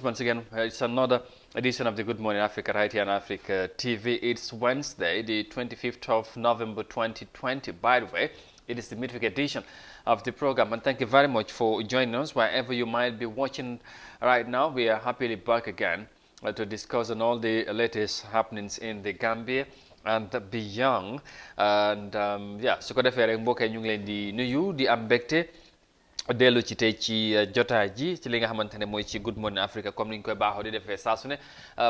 Once again, it's another edition of the Good Morning Africa right here on Africa TV. It's Wednesday, the 25th of November 2020. By the way, it is the midweek edition of the program, and thank you very much for joining us wherever you might be watching right now. We are happily back again to discuss on all the latest happenings in the Gambia and beyond. And yeah, su ko defee rek mbokk yi ñu ngi leen di nuyu di am mbégte dellu ci tey ci jotaay ji ci li nga xamante ne mooy ci Good Morning Africa comme ni ñu koy baaxoo di defee saa su ne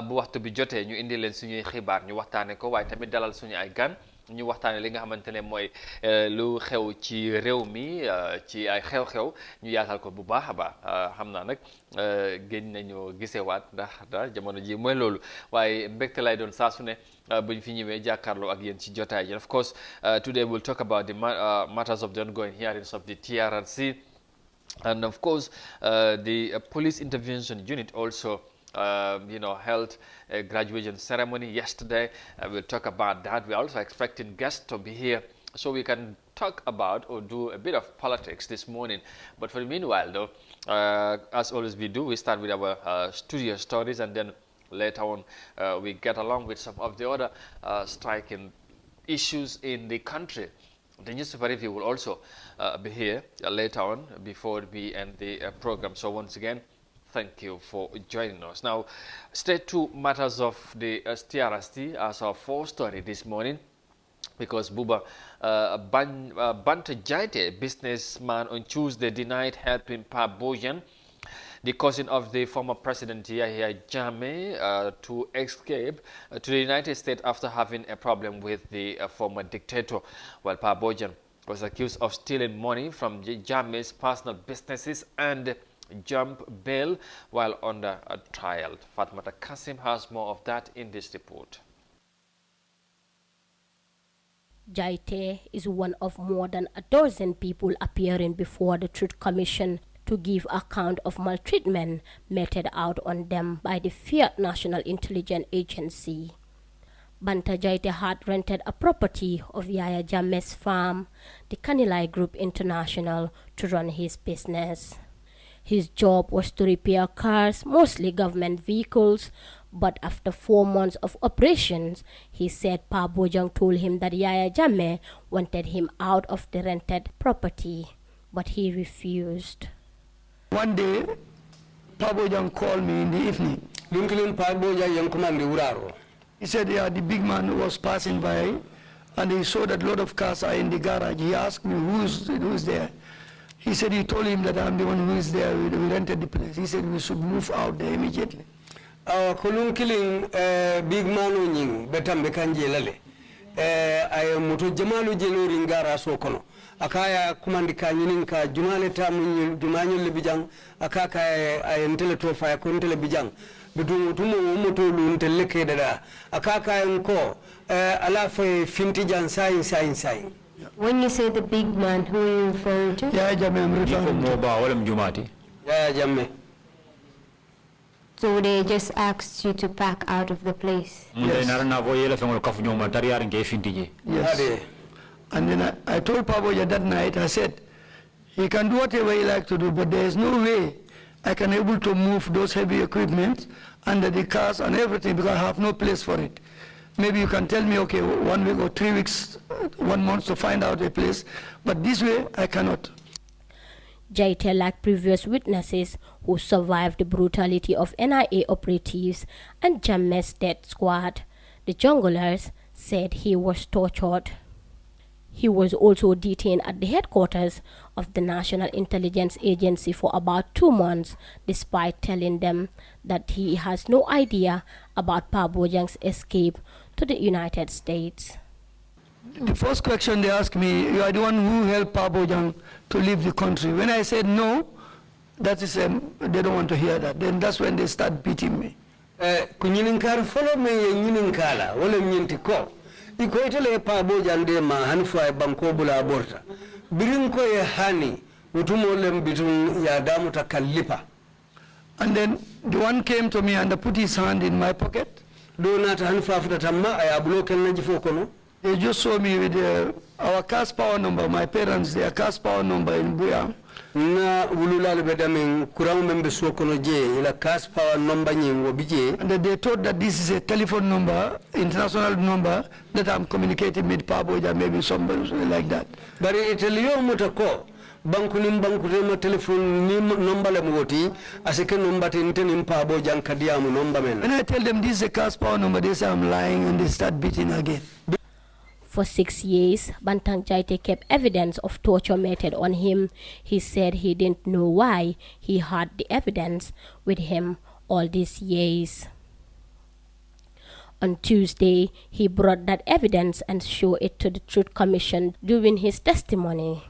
bu waxtu bi jotee ñu indi leen suñuy xibaar ñu waxtaane ko waaye tamit dalal suñu ay gan ñu waxtaane li nga xamante ne mooy lu xew ci réew mi ci ay xew-xew ñu yaatal ko bu baax a baax xam naa nag génn nañu gisewaat ndax jamono ji mooy loolu waaye mbégte lay doon saa su ne buñ fi ñëwee jàkkaarloo ak yéen ci jotaay ji. Of course today we'll talk about the matters of the ongoing hearings of the TRRC. And of course, the police intervention unit also, held a graduation ceremony yesterday. We'll talk about that. We're also expecting guests to be here so we can talk about or do a bit of politics this morning. But for the meanwhile, though, as always we do, we start with our studio stories, and then later on we get along with some of the other striking issues in the country. The newspaper review will also be here later on before we end the program. So once again, thank you for joining us. Now, straight to matters of the TRRC as our first story this morning, because Buba Bantajaite, businessman, on Tuesday denied helping Pa Bojan, the cousin of the former president Yahya Jammeh, to escape to the United States after having a problem with the former dictator. While Pa Bojan was accused of stealing money from Jammeh's personal businesses and jump bail while under a trial. Fatmata Kasim has more of that in this report. Jaite is one of more than a dozen people appearing before the Truth Commission to give account of maltreatment meted out on them by the Fiat National Intelligence Agency. Banta Jaite had rented a property of Yahya Jammeh's farm, the Kanilai Group International, to run his business. His job was to repair cars, mostly government vehicles, but after 4 months of operations, he said Pa Bojang told him that Yahya Jammeh wanted him out of the rented property, but he refused. One day, Pa Bojang called me in the evening. He said, yeah, the big man was passing by and he saw that a lot of cars are in the garage. He asked me, who's there? He said, he told him that I'm the one who is there. We rented the place. He said we should move out there immediately. Kulung killing big man onying betam bekanje lale. Ay moto jamalu jelo ringara sokono. Akaya kumandika nyininka jumale tamu jumanyo lebijang akaka ay ntele tofa ya kontele bijang bidu tumo moto lu ntele kedada akaka nko alafe fintijan sai. When you say the big man, who are you referring to? Yeah, Jammeh, I'm referring to. Yeah, Jammeh. So they just asked you to pack out of the place? Yes. Yes. And then I told Pa Bojan that night, I said, he can do whatever he like to do, but there is no way I can able to move those heavy equipment under the cars and everything because I have no place for it. Maybe you can tell me, okay, 1 week or 3 weeks, 1 month to find out a place, but this way I cannot. Jaite, like previous witnesses who survived the brutality of NIA operatives and Jammeh's death squad, the junglers, said he was tortured. He was also detained at the headquarters of the National Intelligence Agency for about 2 months, despite telling them that he has no idea about Pa Bojang's escape to the United States. The first question they asked me, you are the one who helped Pa Bojang to leave the country. When I said no, that is, they don't want to hear that. Then that's when they start beating me. Kunyininkar follow me nyininkala, wale mnyintiko. Iko itele Pa Bojang de ma hanfa banko bula aborta. Birinko ye hani, utumo lem bitun ya damu takalipa. And then the one came to me and put his hand in my pocket. Do not hanfa after tamma ayabulo kenna jifokono. They just saw me with our cash power number, my parents, their cash power number in Buya. Na wululal bedamin kurang membe sokono je ila cash power number nyingo bije. And they thought that this is a telephone number, international number, that I'm communicating with Paboja, maybe somebody like that. But italiyo mutako banku tema telephone ni number le mwoti aseke number tinten Paboja nkadiamu number men. When I tell them this is a cash power number, they say I'm lying and they start beating again. For 6 years, Bantang Jaite kept evidence of torture meted on him. He said he didn't know why he had the evidence with him all these years. On Tuesday, he brought that evidence and showed it to the Truth Commission during his testimony.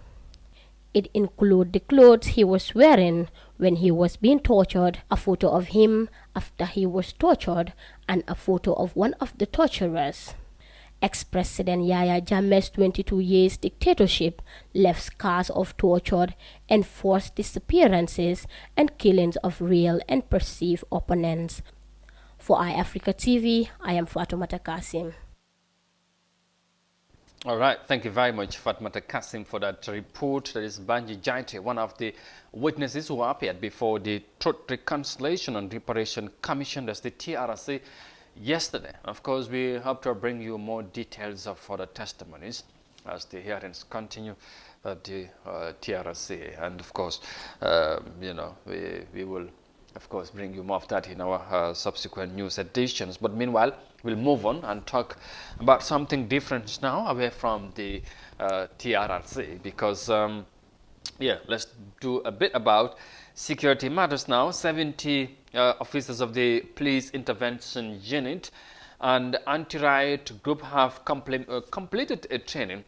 It included the clothes he was wearing when he was being tortured, a photo of him after he was tortured, and a photo of one of the torturers. Ex-President Yahya Jammeh's 22 years dictatorship left scars of torture, enforced disappearances, and killings of real and perceived opponents. For iAfrica TV, I am Fatoumata Kasim. All right, thank you very much, Fatoumata Kasim, for that report. That is Banji Jaite, one of the witnesses who appeared before the Truth, Reconciliation and Reparation Commission, that's the TRRC, yesterday. Of course, we hope to bring you more details of further testimonies as the hearings continue at the TRRC. And of course, you know, we will, of course, bring you more of that in our subsequent news editions. But meanwhile, we'll move on and talk about something different now, away from the TRRC, because, yeah, let's do a bit about security matters now. 70 officers of the Police Intervention Unit and anti-riot group have completed a training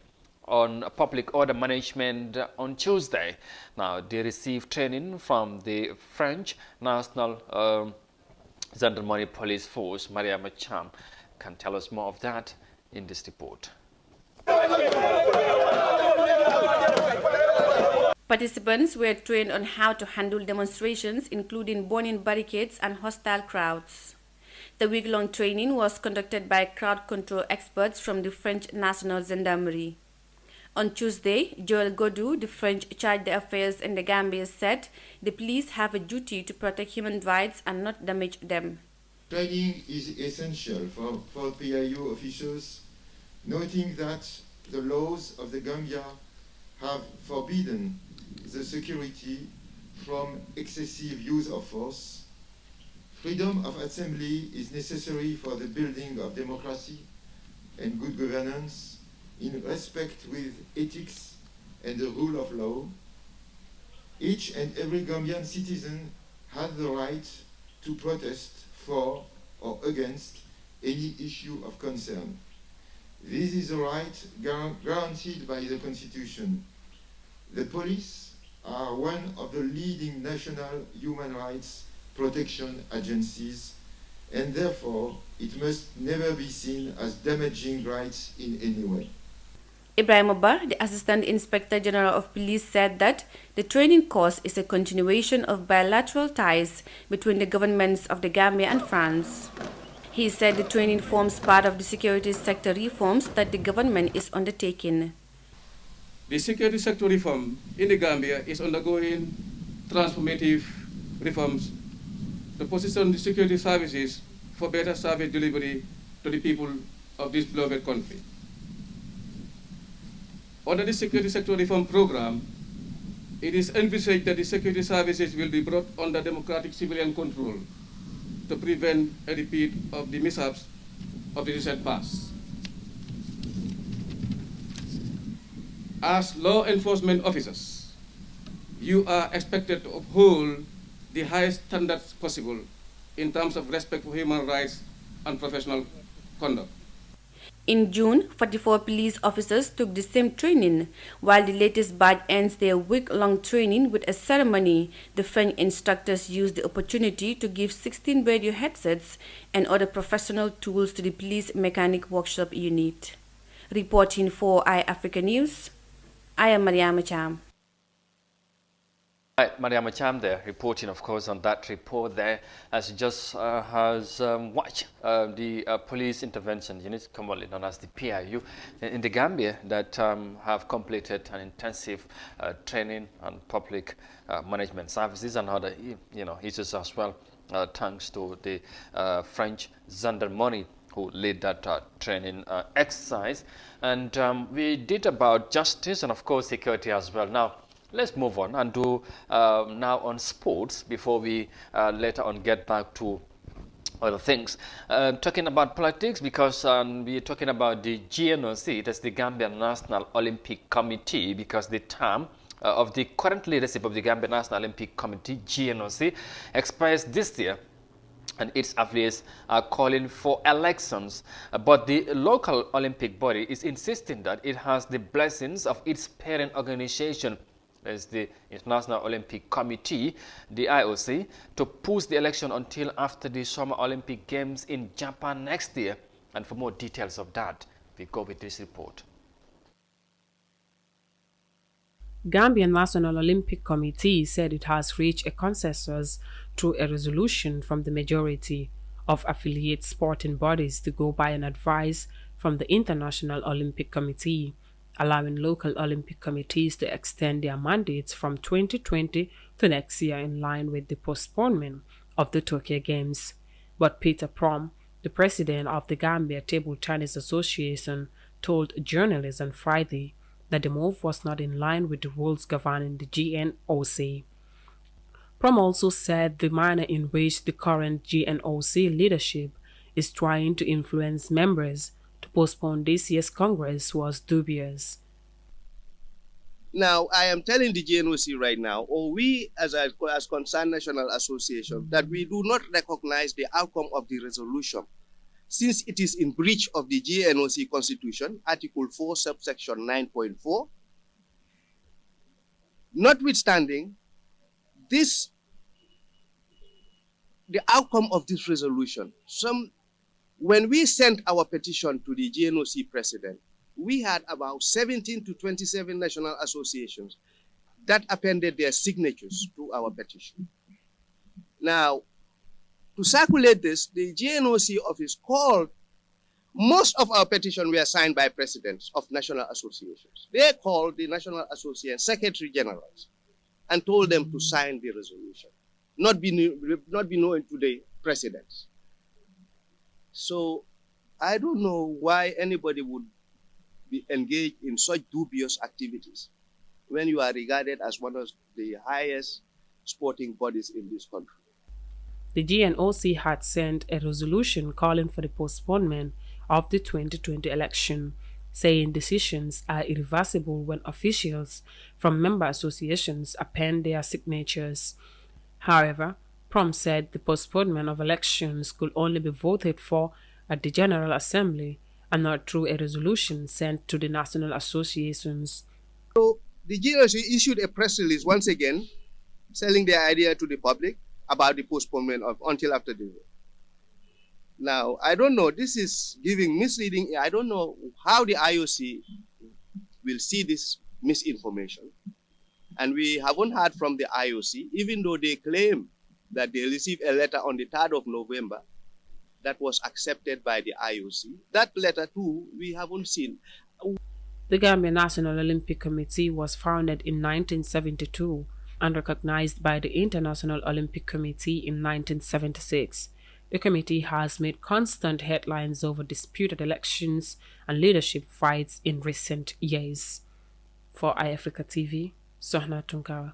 on public order management on Tuesday. Now, they received training from the French National Gendarmerie Police Force. Maria Macham can tell us more of that in this report. Participants were trained on how to handle demonstrations, including burning barricades and hostile crowds. The week-long training was conducted by crowd control experts from the French National Gendarmerie. On Tuesday, Joël Godou, the French chargé d'affaires in the Gambia, said the police have a duty to protect human rights and not damage them. Training is essential for PIU officials, noting that the laws of the Gambia have forbidden the security from excessive use of force. Freedom of assembly is necessary for the building of democracy and good governance in respect with ethics and the rule of law. Each and every Gambian citizen has the right to protest for or against any issue of concern. This is a right guaranteed by the Constitution. The police are one of the leading national human rights protection agencies, and therefore it must never be seen as damaging rights in any way. Ibrahim Obar, the Assistant Inspector General of Police, said that the training course is a continuation of bilateral ties between the governments of the Gambia and France. He said the training forms part of the security sector reforms that the government is undertaking. The security sector reform in the Gambia is undergoing transformative reforms to position the security services for better service delivery to the people of this beloved country. Under the security sector reform program, it is envisaged that the security services will be brought under democratic civilian control to prevent a repeat of the mishaps of the recent past. As law enforcement officers, you are expected to uphold the highest standards possible in terms of respect for human rights and professional conduct. In June, 44 police officers took the same training, while the latest batch ends their week-long training with a ceremony. The French instructors used the opportunity to give 16 radio headsets and other professional tools to the police mechanic workshop unit. Reporting for iAfrica News, I am Maria Macham. Right, Maria Macham there reporting, of course, on that report there, as she just has watched the police intervention unit, commonly known as the PIU, in the Gambia that have completed an intensive training on public management services and other, issues as well, thanks to the French gendarmerie who led that training exercise. And we did about justice and, of course, security as well. Now, let's move on and do now on sports before we later on get back to other things. Talking about politics, because we're talking about the GNOC, that's the Gambian National Olympic Committee, because the term of the current leadership of the Gambian National Olympic Committee, GNOC, expires this year, and its affiliates are calling for elections. But the local Olympic body is insisting that it has the blessings of its parent organization, as the International Olympic Committee, the IOC, to push the election until after the Summer Olympic Games in Japan next year. And for more details of that, we go with this report. Gambian National Olympic Committee said it has reached a consensus through a resolution from the majority of affiliate sporting bodies to go by an advice from the International Olympic Committee, allowing local Olympic committees to extend their mandates from 2020 to next year in line with the postponement of the Tokyo Games. But Peter Prom, the president of the Gambia Table Tennis Association, told journalists on Friday that the move was not in line with the rules governing the GNOC. Prom also said the manner in which the current GNOC leadership is trying to influence members to postpone this year's Congress was dubious. Now, I am telling the GNOC right now, or we as concerned national association, that we do not recognize the outcome of the resolution, since it is in breach of the GNOC Constitution, Article 4, subsection 9.4. Notwithstanding, the outcome of this resolution, when we sent our petition to the GNOC president, we had about 17 to 27 national associations that appended their signatures to our petition. Now, to circulate this, the GNOC office called, most of our petitions were signed by presidents of national associations. They called the national association secretary generals and told them to sign the resolution, not be known to the presidents. So I don't know why anybody would be engaged in such dubious activities when you are regarded as one of the highest sporting bodies in this country. The GNOC had sent a resolution calling for the postponement of the 2020 election, saying decisions are irreversible when officials from member associations append their signatures. However, Prom said the postponement of elections could only be voted for at the General Assembly and not through a resolution sent to the national associations. So the GNOC issued a press release once again, selling their idea to the public about the postponement of until after the vote. Now, I don't know, this is giving misleading, I don't know how the IOC will see this misinformation. And we haven't heard from the IOC, even though they claim that they received a letter on the 3rd of November that was accepted by the IOC. That letter too, we haven't seen. The Gambia National Olympic Committee was founded in 1972 and recognized by the International Olympic Committee in 1976. The committee has made constant headlines over disputed elections and leadership fights in recent years. For iAfrica TV, Sohna Tunkara.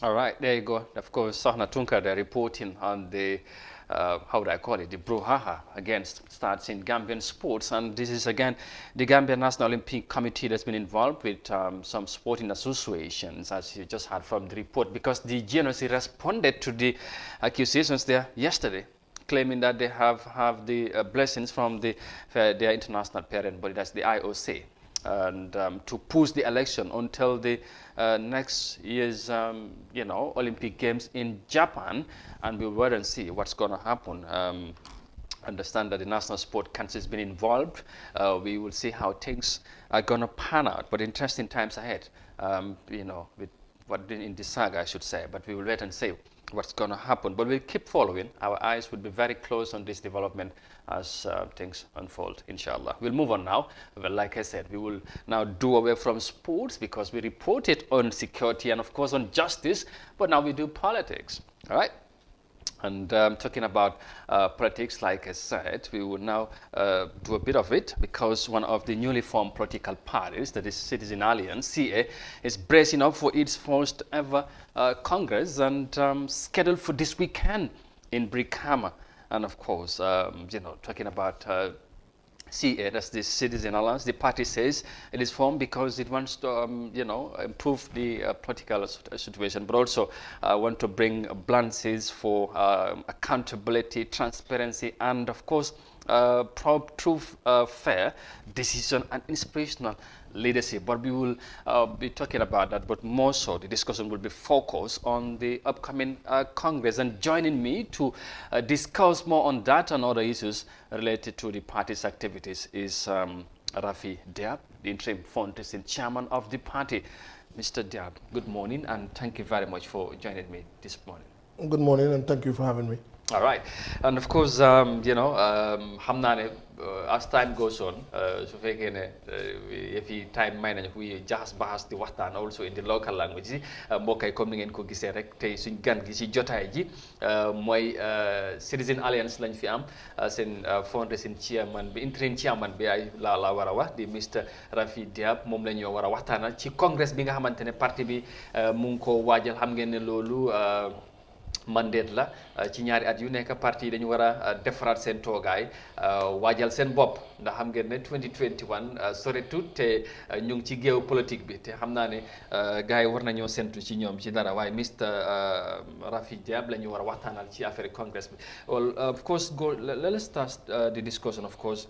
All right, there you go. Of course, Sohna Tunkara, they're reporting on the how would I call it, the brouhaha against starts in Gambian sports. And this is again the Gambian National Olympic Committee that's been involved with some sporting associations, as you just heard from the report, because the GNOC responded to the accusations there yesterday, claiming that they have the blessings from their international parent body, that's the IOC, and to push the election until the next year's Olympic Games in Japan, and we'll wait and see what's going to happen. Understand that the National Sport Council has been involved. We will see how things are going to pan out, but interesting times ahead, with what in this saga, I should say, but we will wait and see what's going to happen. But we'll keep following. Our eyes will be very close on this development as things unfold, inshallah. We'll move on now. Well, like I said, we will now do away from sports because we reported on security and, of course, on justice, but now we do politics, all right? And talking about politics, like I said, we will now do a bit of it because one of the newly formed political parties, that is Citizen Alliance, CA, is bracing up for its first ever Congress and scheduled for this weekend in Brikama. And of course, talking about CA, that's the Citizen Alliance, the party says it is formed because it wants to, improve the political situation, but also want to bring balances for accountability, transparency, and of course, truth, fair decision and inspirational leadership. But we will be talking about that, but more so the discussion will be focused on the upcoming Congress. And joining me to discuss more on that and other issues related to the party's activities is Rafi Diab, the interim foundation chairman of the party. Mr. Diab, good morning, and thank you very much for joining me this morning. Good morning, and thank you for having me. All right, and of course, xam naa ne as time goes on, su fekkee ne if time may nañu kuy jaxas baxas di waxtaan also in the local language yi mbokk yi comme ni ngeen ko gisee rek tey suñ gan gi ci jotaay ji mooy Citizen Alliance lañ fi am seen foundation chairman bi interim chairman bi ay la war a wax di Mr Rafi Diab moom la ñoo war a waxtaanal ci congrès bi nga xamante ne parti bi mu ngi ko waajal. Xam ngeen ne loolu mandate la ci ñaari at yu nekk parti yi dañu war a defaraat seen toogaay waajal seen bopp ndax xam ngeen ne 2021 sore tout te ñu ngi ci géew politique bi te xam naa ne gars yi war nañoo sentu ci ñoom ci dara waaye Mr Rafi Diab la ñu war a waxtaanal ci affaire congress bi. Well, of course, let's start the discussion, of course,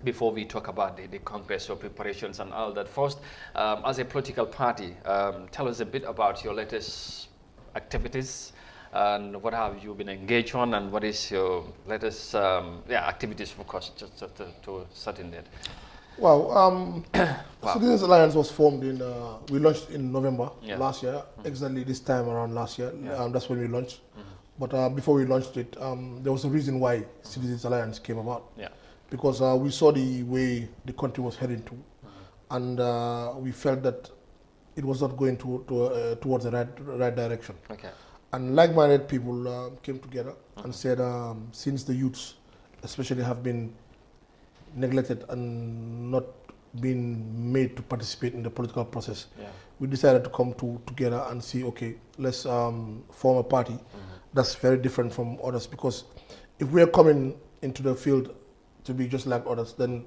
before we talk about the Congress or preparations and all that. First, as a political party, tell us a bit about your latest activities and what have you been engaged on, and what is your latest activities focused just to start in that. Wow. Citizens Alliance was formed we launched in November last year, exactly this time around last year. That's when we launched. But before we launched it, there was a reason why Citizens Alliance came about. Because we saw the way the country was heading to, and we felt that it was not going towards the right direction. And like-minded people came together and said, since the youths especially have been neglected and not been made to participate in the political process, we decided to come together and see, okay, let's form a party that's very different from others. Because if we are coming into the field to be just like others, then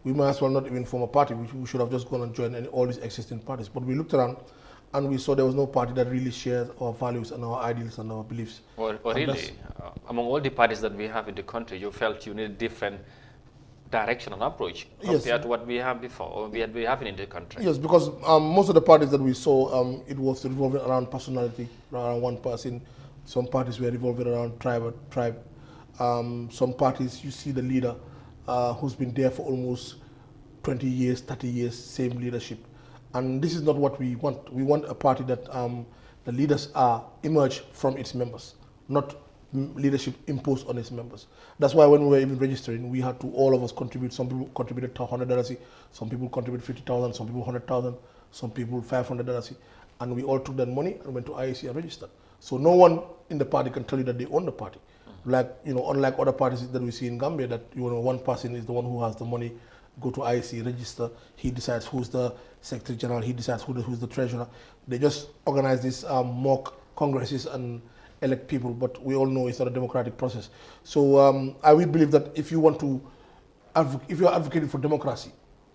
we might as well not even form a party. We should have just gone and joined all these existing parties. But we looked around and we saw there was no party that really shares our values and our ideals and our beliefs. Or really, among all the parties that we have in the country, you felt you need a different direction and approach compared to what we have before, or we have in the country. Yes, because most of the parties that we saw, it was revolving around personality, around one person. Some parties were revolving around tribe. Some parties, you see the leader who's been there for almost 20 years, 30 years, same leadership. And this is not what we want. We want a party that the leaders emerge from its members, not leadership imposed on its members. That's why when we were even registering, we had to, all of us contribute. Some people contributed $100, some people contributed 50,000, some people 100,000, some people $500, and we all took that money and went to IEC and registered. So no one in the party can tell you that they own the party. Like, unlike other parties that we see in Gambia, that one person is the one who has the money, go to IEC, register, he decides who's the Secretary General, he decides who's the Treasurer. They just organize these mock congresses and elect people, but we all know it's not a democratic process. So I will believe that if you want to, if you're advocating for democracy,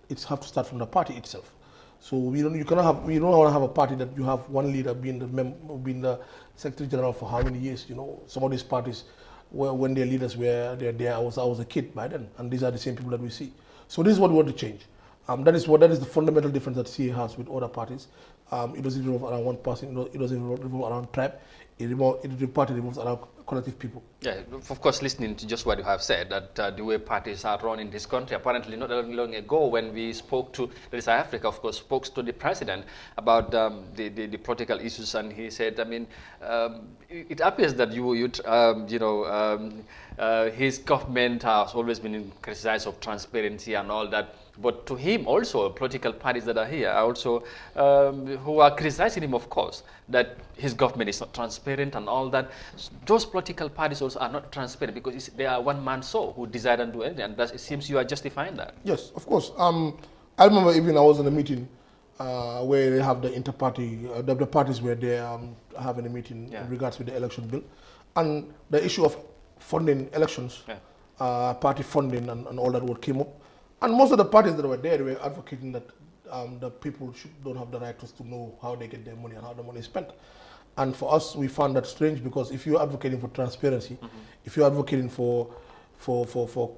it's have to start from the party itself. So we don't want to have a party that you have one leader being the Secretary General for how many years. Some of these parties, when their leaders were there, I was a kid by then, and these are the same people that we see. So this is what we want to change. That is the fundamental difference that CA has with other parties. It doesn't revolve around one person. It doesn't revolve around tribe. the party revolves around collective people. Yeah, of course, listening to just what you have said, that the way parties are run in this country, apparently not long ago when we spoke to, that is Africa, of course, spoke to the president about the political issues, and he said, I mean, it appears that his government has always been criticized of transparency and all that. But to him also, political parties that are here are also, who are criticizing him, of course, that his government is not transparent and all that. Those political parties also are not transparent because they are one-man show who decide and do anything, and it seems you are justifying that. Yes, of course. I remember even I was in a meeting where they have the inter-party, the parties were there having a meeting in regards to the election bill. And the issue of funding elections, party funding and all that what came up. And most of the parties that were there were advocating that the people don't have the right to know how they get their money and how the money is spent. And for us, we found that strange because if you're advocating for transparency, if you're advocating for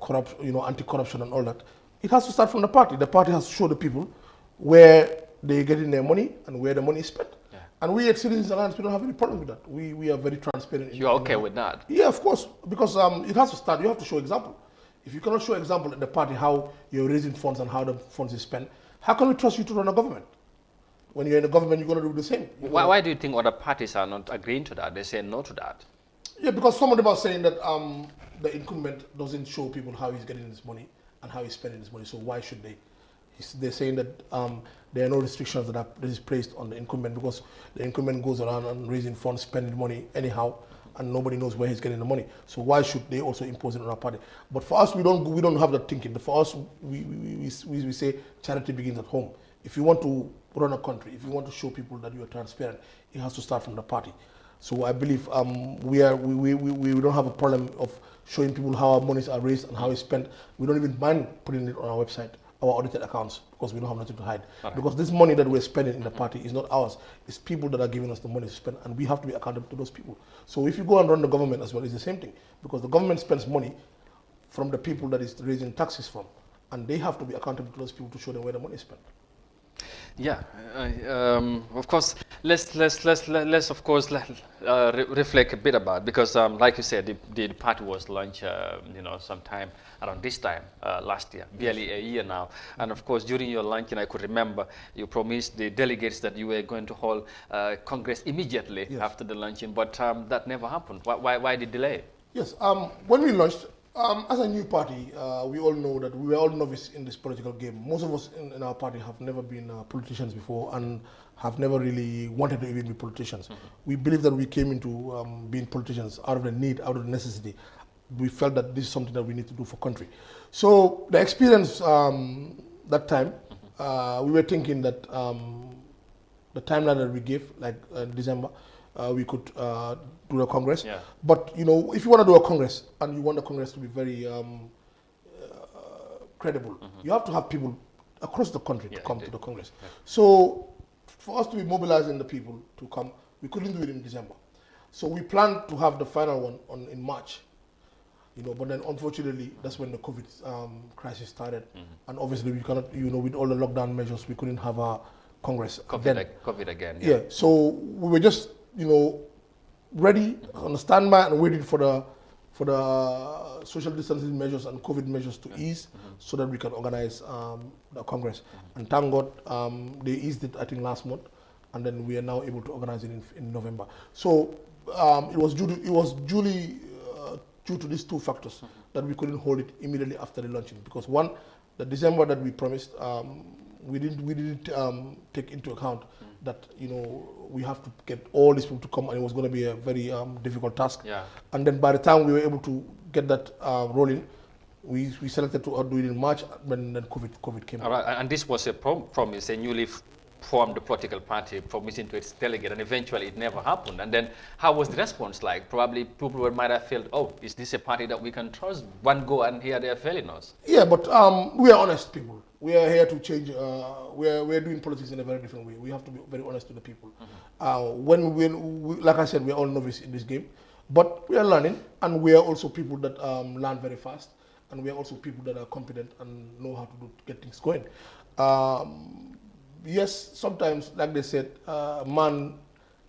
corruption, anti-corruption and all that, it has to start from the party. The party has to show the people where they're getting their money and where the money is spent. Yeah. And we at Citizens Alliance, we don't have any problem with that. We are very transparent. You're okay with that? Yeah, of course, because it has to start. You have to show example. If you cannot show example at the party how you're raising funds and how the funds is spent, how can we trust you to run a government? When you're in the government, you're going to do the same. Why do you think other parties are not agreeing to that? They say no to that. Yeah, because some of them are saying that the incumbent doesn't show people how he's getting his money and how he's spending his money, so why should they? They're saying that there are no restrictions that is placed on the incumbent because the incumbent goes around and raising funds, spending money anyhow, and nobody knows where he's getting the money. So why should they also impose it on our party? But for us, we don't have that thinking. For us, we say charity begins at home. If you want to run a country, if you want to show people that you are transparent, it has to start from the party. So I believe we don't have a problem of showing people how our monies are raised and how it's spent. We don't even mind putting it on our website, our audited accounts, because we don't have nothing to hide. Right. Because this money that we're spending in the party is not ours. It's people that are giving us the money to spend, and we have to be accountable to those people. So if you go and run the government as well, it's the same thing, because the government spends money from the people that is raising taxes from, and they have to be accountable to those people to show them where the money is spent. Yeah, of course. Let's of course reflect a bit about, because like you said, the party was launched sometime around this time last year, barely a year now. And of course, during your launching, I could remember you promised the delegates that you were going to hold Congress immediately after the launching, but that never happened. Why the delay? Yes, when we launched, as a new party, we all know that we were all novice in this political game. Most of us in our party have never been politicians before and have never really wanted to even be politicians. We believe that we came into being politicians out of the need, out of the necessity. We felt that this is something that we need to do for country. So the experience that time, we were thinking that the timeline that we gave, like December, we could do a Congress. Yeah. But if you want to do a Congress and you want the Congress to be very credible, you have to have people across the country to come to the Congress. Yeah. So for us to be mobilizing the people to come, we couldn't do it in December. So we planned to have the final one in March. But then unfortunately, that's when the COVID crisis started. And obviously we cannot, with all the lockdown measures, we couldn't have a Congress COVID again. Yeah. So we were just, ready on the standby and waiting for the social distancing measures and COVID measures to ease so that we can organize the Congress. And thank God they eased it, I think, last month, and then we are now able to organize it in November. So it was due to these two factors that we couldn't hold it immediately after the launching, because one, the December that we promised, we didn't take into account that we have to get all these people to come, and it was going to be a very difficult task. Yeah. And then by the time we were able to get that rolling, we selected to do it in March when then COVID came. All right, and this was a promise, a newly formed political party promising to its delegate, and eventually it never happened. And then how was the response like? Probably people might have felt, oh, is this a party that we can trust? One go and here they are failing us. Yeah, but we are honest people. We are here to change. We're doing politics in a very different way. We have to be very honest to the people. When we, like I said, we are all novice in this game, but we are learning, and we are also people that learn very fast, and we are also people that are competent and know how to get things going. Yes, sometimes, like they said, man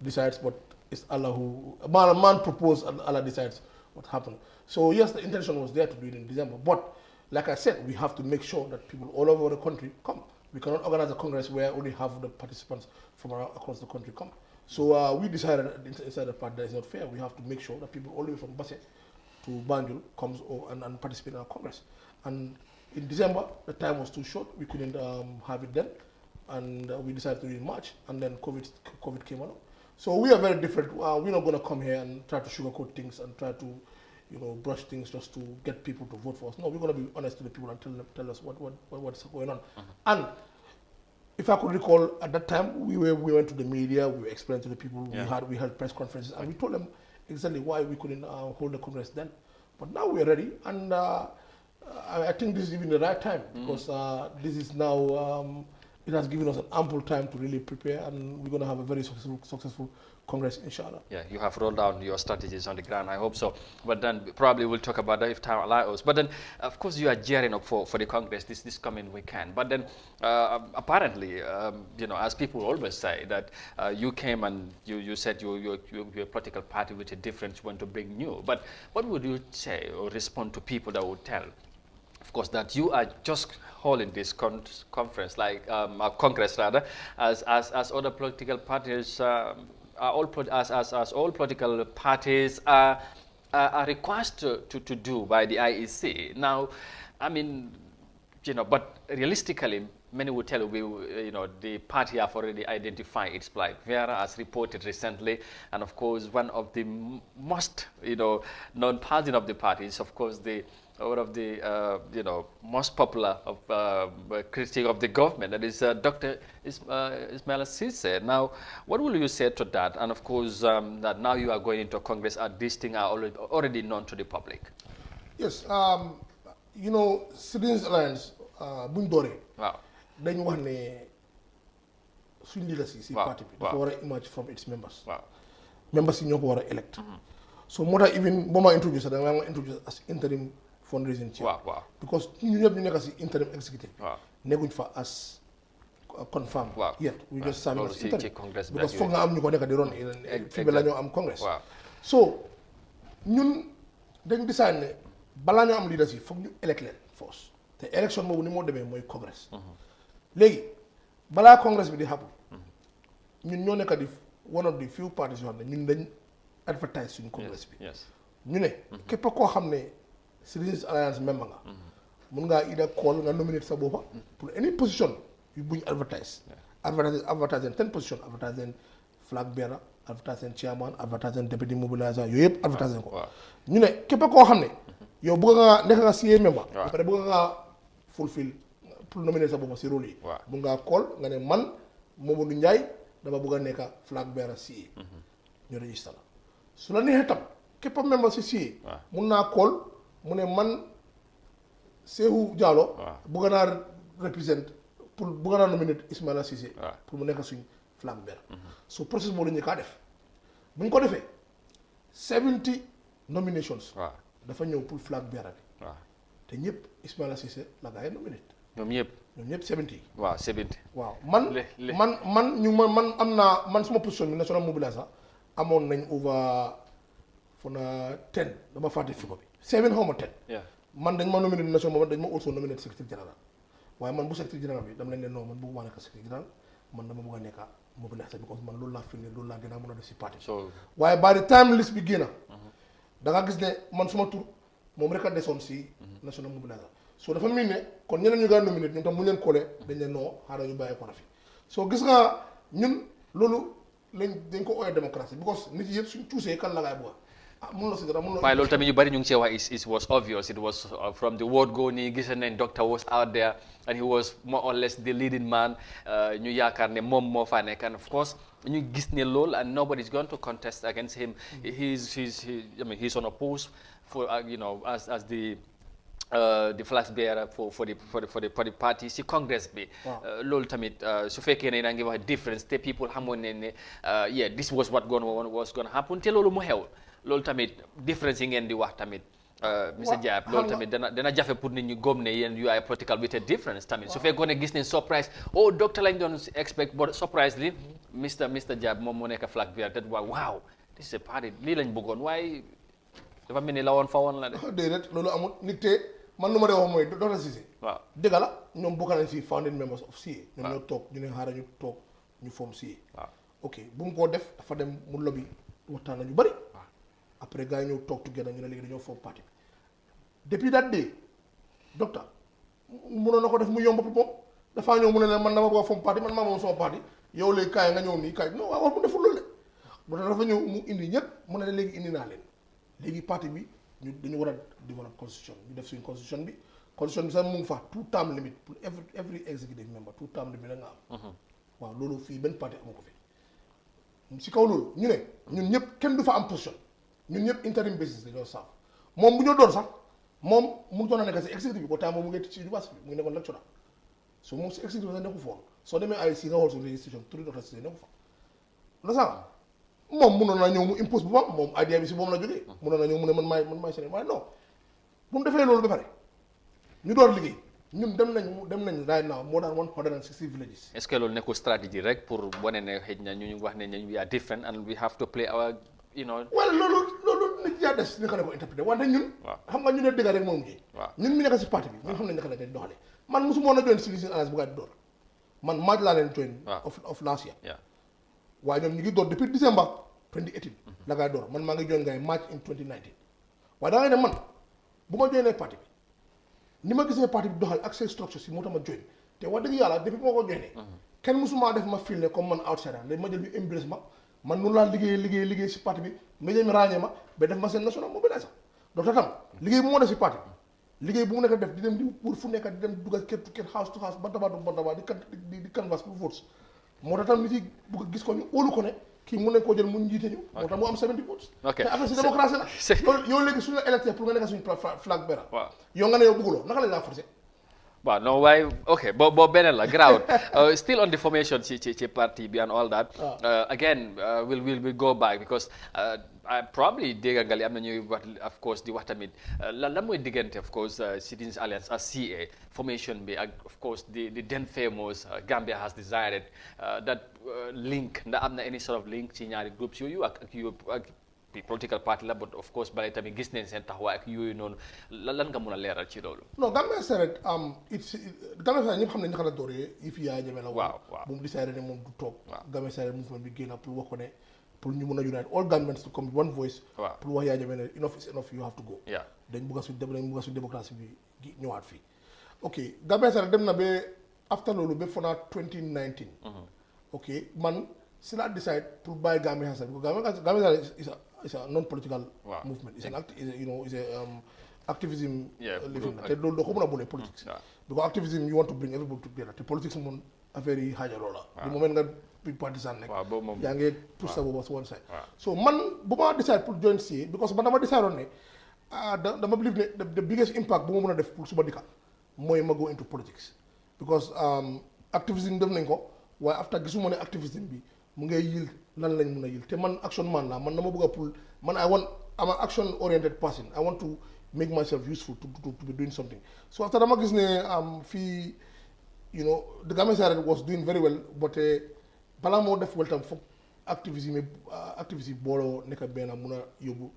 decides, but it's Allah who, man proposed and Allah decides what happened. So yes, the intention was there to do it in December, but like I said, we have to make sure that people all over the country come. We cannot organize a Congress where only half the participants from across the country come. So we decided inside the party that is not fair. We have to make sure that people all the way from Basse to Banjul comes and participate in our Congress. And in December, the time was too short. We couldn't have it then. And we decided to do it in March. And then COVID came along. So we are very different. We're not going to come here and try to sugarcoat things and try to, brush things just to get people to vote for us. No, we're going to be honest to the people and tell us what's going on. And if I could recall, at that time, we went to the media, we explained to the people, we held press conferences, and we told them exactly why we couldn't hold the Congress then. But now we're ready, and I think this is even the right time, because this is now, it has given us an ample time to really prepare, and we're going to have a very successful Congress, inshallah. Yeah, you have rolled out your strategies on the ground, I hope so. But then probably we'll talk about that if time allows. But then, of course, you are gearing up for the Congress this coming weekend. But then, apparently, as people always say, that you came and you said you're a political party with a difference you want to bring new. But what would you say or respond to people that would tell, of course, that you are just holding this conference, like Congress rather, as other political parties all political parties are required to do by the IEC. Now, I mean, but realistically, many would tell you, the party have already identified its plight. Vera has reported recently, and of course, one of the most, known party of the party is, of course, one of the most popular critic of the government, that is Dr. Ismail Sise. Now, what will you say to that? And of course, that now you are going into Congress, these things are already known to the public. Yes, Citizens Alliance, Bundore. Wow. Then one leadership party before emerge from its members. Wow. Members in your elect. So more even Boma introduced them, I introduced as interim fundraising chair. Wow. Because you have been interim executive. Never for us confirmed yet. We just signed as interim. Because for now, I'm going to run in Congress. So, you then decide balanya am leadership for you elect force. The election mo ni mo demé moy Congress. Légui bala Congress bi di happen. Ñun ñoo nekk di one of the few parties yoo xam ne ñun dañ advertise suñu Congress bi. ñu ne képp koo xam ne Citizens Alliance member nga mun ngaa either call nga nominate sa boppa pour any position yu buñ advertise. Advertising 10 position, advertising flag bearer, advertising chairman, advertising deputy mobilizer, yooyu yëpp advertising ko. ñu ne képp koo xam ne yow bëgg nga nekk nga CA member ba pare bëgg nga fulfill pour nominer sa boppa si rôle yi. bu ngaa call nga ne man Mamadou Ndiaye dama bëgg a nekk flag bearer CA. ñu register la su la neexee tam képp member si CA mun naa call mu ne man Sehu Diallo bëgg naa represent pour bëgg naa nominate Ismaila Cissé pour mu nekk suñ flag bearer. so process boobu la ñu kaa def bu ñu ko defee 70 nominations dafa ñëw pour flag bearer bi te ñëpp Ismaila Cissé la gaa yi nominate ñoom ñëpp 70. waaw 70. waaw man am naa man suma position bi national mobiliser amoon nañ over for na 10 dama fàtte fi ko bi 7 xaw ma 10. man dañ ma nominate national mobiliser dañ ma also nominate secrétaire général waaye man bu secrétaire général bi dama leen ne non man bëgguma nekk secrétaire général man dama bëgg a nekk mobiliser because man loolu laa fi ne loolu laa gën a mën a def si parti. waaye by the time list bi génn da nga gis ne man suma tur moom rek a desoon si national mobiliser. so dafa mel ne kon ñeneen ñu gaa nominate ñun tam mu leen koolee dañ ne non xaaral ñu bàyyi ko na fi so gis nga ñun loolu dañ ko ooyee démocratie because nit yëpp suñ tuusee kan la gaay bëgg mun la si dara mun la. waaye loolu tamit ñu bari ñu ngi see wax it was obvious, it was from the word go nii gis nañ doctor was out there and he was more or less the leading man ñu yaakaar ne moom moo fa nekk and of course ñu gis ne loolu and nobody is going to contest against him. He's on a post for as the flag bearer for the party si Congress bi. loolu tamit su fekkee ne da ngi wax difference te people xamoon ne this was what was going to happen te loolu mu xew loolu tamit difference yi ngeen di wax tamit. Mr. Diab loolu tamit dana jafe pour nit ñi góom ne yéen you are political with a difference tamit su fekkoon ne gis ne surprise docteur lañ doon expect but surprise li Mr. Diab moom moo nekk flag bearer te waaw this is a party lii lañ bëggoon waaye dafa mel ni la woon fa woon la de. déedéet loolu amul nit te man lu ma dee wax mooy Dr. Cissé. waaw dëgg la ñoom bokk nañ si founding members of CA. ñoom ñoo toog ñu ne xaaral ñu toog ñu form CA. waaw ok bu mu koo def dafa dem mu lobby waxtaan nañu bari. après gars yi ñëw toog together ñu ne léegi dañoo form parti bi depuis that day docteur mënoon na ko def mu yomb moom dafaa ñëw mu ne la man dama bëgg a form parti man maa moom sama parti yow léegi kaay nga ñëw nii kaay non waaw mu deful loolu de docteur dafa ñëw mu indi ñëpp mu ne la léegi indi naa leen léegi parti bi ñu dañu war a develop constitution ñu def suñu constitution bi sax mu ngi fa two term limit pour every executive member two term limit la nga am. waaw loolu fii benn parti amu ko fi si kaw loolu ñu ne ñun ñëpp kenn du fa am position ñun ñëpp interim basis dañoo saaf moom bu ñu doon sax moom mu doon a nekk si executive bi ko temps moom mu ngi ci université bi mu ngi nekkoon lecturer so moom si executive sax nekku foon soo demee ay si nga xool suñu registration turi Dr. Cissé nekku fa la sax moom mënoon naa ñëw mu impose bu baax moom idea bi si moom la jógee mënoon naa ñëw mu ne man maay Sénégal waaye non bu mu defee loolu ba pare ñu door liggéey ñun dem nañ right now more than 160 villages. est-ce que loolu nekkul stratégie rek pour wane ne xëy na ñu wax ne we are different and we have to play our well loolu nit yaa des naka la ko interpréter wante ñun. xam nga ñu ne dëgg rek moom ji. ñun mi nekk si parti bi ñun xam nañ naka la koy doxalee man mosuma woon a join Citizen Alliance bu gaa di door man March laa leen join. of last year. waaye ñoom ñu ngi door depuis December 2018. la gaa door man maa ngi join gars yi March in 2019 waaye da ngay ne man bu ma joinee parti bi. ni ma gisee parti bi doxal ak seen structure si moo tax ma join te wax dëgg yàlla depuis moo ko joinee kenn musuma def ma fil ne comme man outsider léegi ma jël ñu embrace ma man noonu laa liggéey si parti bi média mi ràññee ma ba def ma seen national mobiliser donc tam liggéey bu moo def si parti bi liggéey bu mu nekk def di dem di wër fu nekk di dem dugal kër to kër house to house bantaba di canvas pour votes moo tax tam nit yi bëgg a gis ko ñu óolu ko ne kii mun nañ koo jël mu njiite ñu moo tax mu am 70 votes te affaire si démocratie la yow léegi suñu la électé pour nga nekk suñu flag bearer yow nga ne yow bëgguloo naka lañ laa forcé waaw non waaye ok boo beneen la grawd still on the formation ci parti bi and all that again we'll go back because probably dégg nga li am na ñuy wax of course di wax tamit lan mooy diggante of course Citizens Alliance as CA formation bi ak of course the then famous Gambia has decided that link ndax am na any sort of link ci ñaari groups yooyu ak political party la but of course balay tamit gis nañ seen taxawaay ak yooyu noonu lan nga mun a leeral ci loolu. non Gambia Saret Gambia Saret ñëpp xam nañ naka la dooree yi fi yaa jëmee la. waaw bu mu décidé ne moom du toog. Gambia Saret mouvement bi génn pour wax ko ne pour ñu mun a unite all Gambians to come one voice. pour wax yaa jëmee ne enough is enough you have to go. dañ bëgg a suñ démocratie bi ñëwaat fii. ok Gambia Saret dem na ba after loolu ba fona 2019. ok man si la decide pour bàyyi Gambia Saret because Gambia Saret it's a non-political movement. It's an activism living. Te loolu doo ko mën a boole politics. Because activism you want to bring everybody together. Te politics moom affaire yi xaajaloo la. Du moment nga partisan nekk. yaa ngi push sa boobu one side. So man bu ma decide pour join CA because man dama decide ne dama believe ne the biggest impact bu ma mën a def pour suma dëkka mooy ma go into politics. Because activism def nañ ko waaye after gisuma ne activism bi mu ngay yield lan lañ mun a yield te man action man la man dama bëgg a pour man I'm an action oriented person. I want to make myself useful to be doing something. So after dama gis ne fii the Gambia Saret was doing very well but balaa moo def well tam foog activism booloo nekk benn mun a yóbbu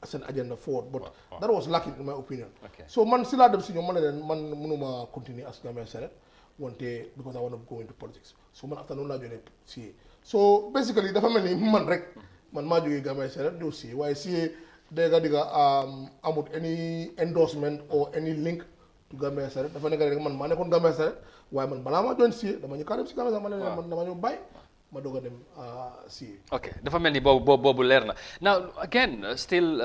seen agenda forward but that was lacking in my opinion. So man si laa dem si ñoom ma ne leen man mënuma continuer as Gambia Saret wante because I want to go into politics. So man after noonu laa joinee CA. So basically dafa mel ni man rek man maa jógee Gambia Saret ñëw CA waaye CA dégga amut any endorsement or any link to Gambia Saret dafa nekk rek man maa nekkoon Gambia Saret waaye man balaa maa join CA dama ñu carrément si Gambia Saret ma ne man dama ñëw bàyyi ma doog a dem CA. ok dafa mel ni boobu leer na now again still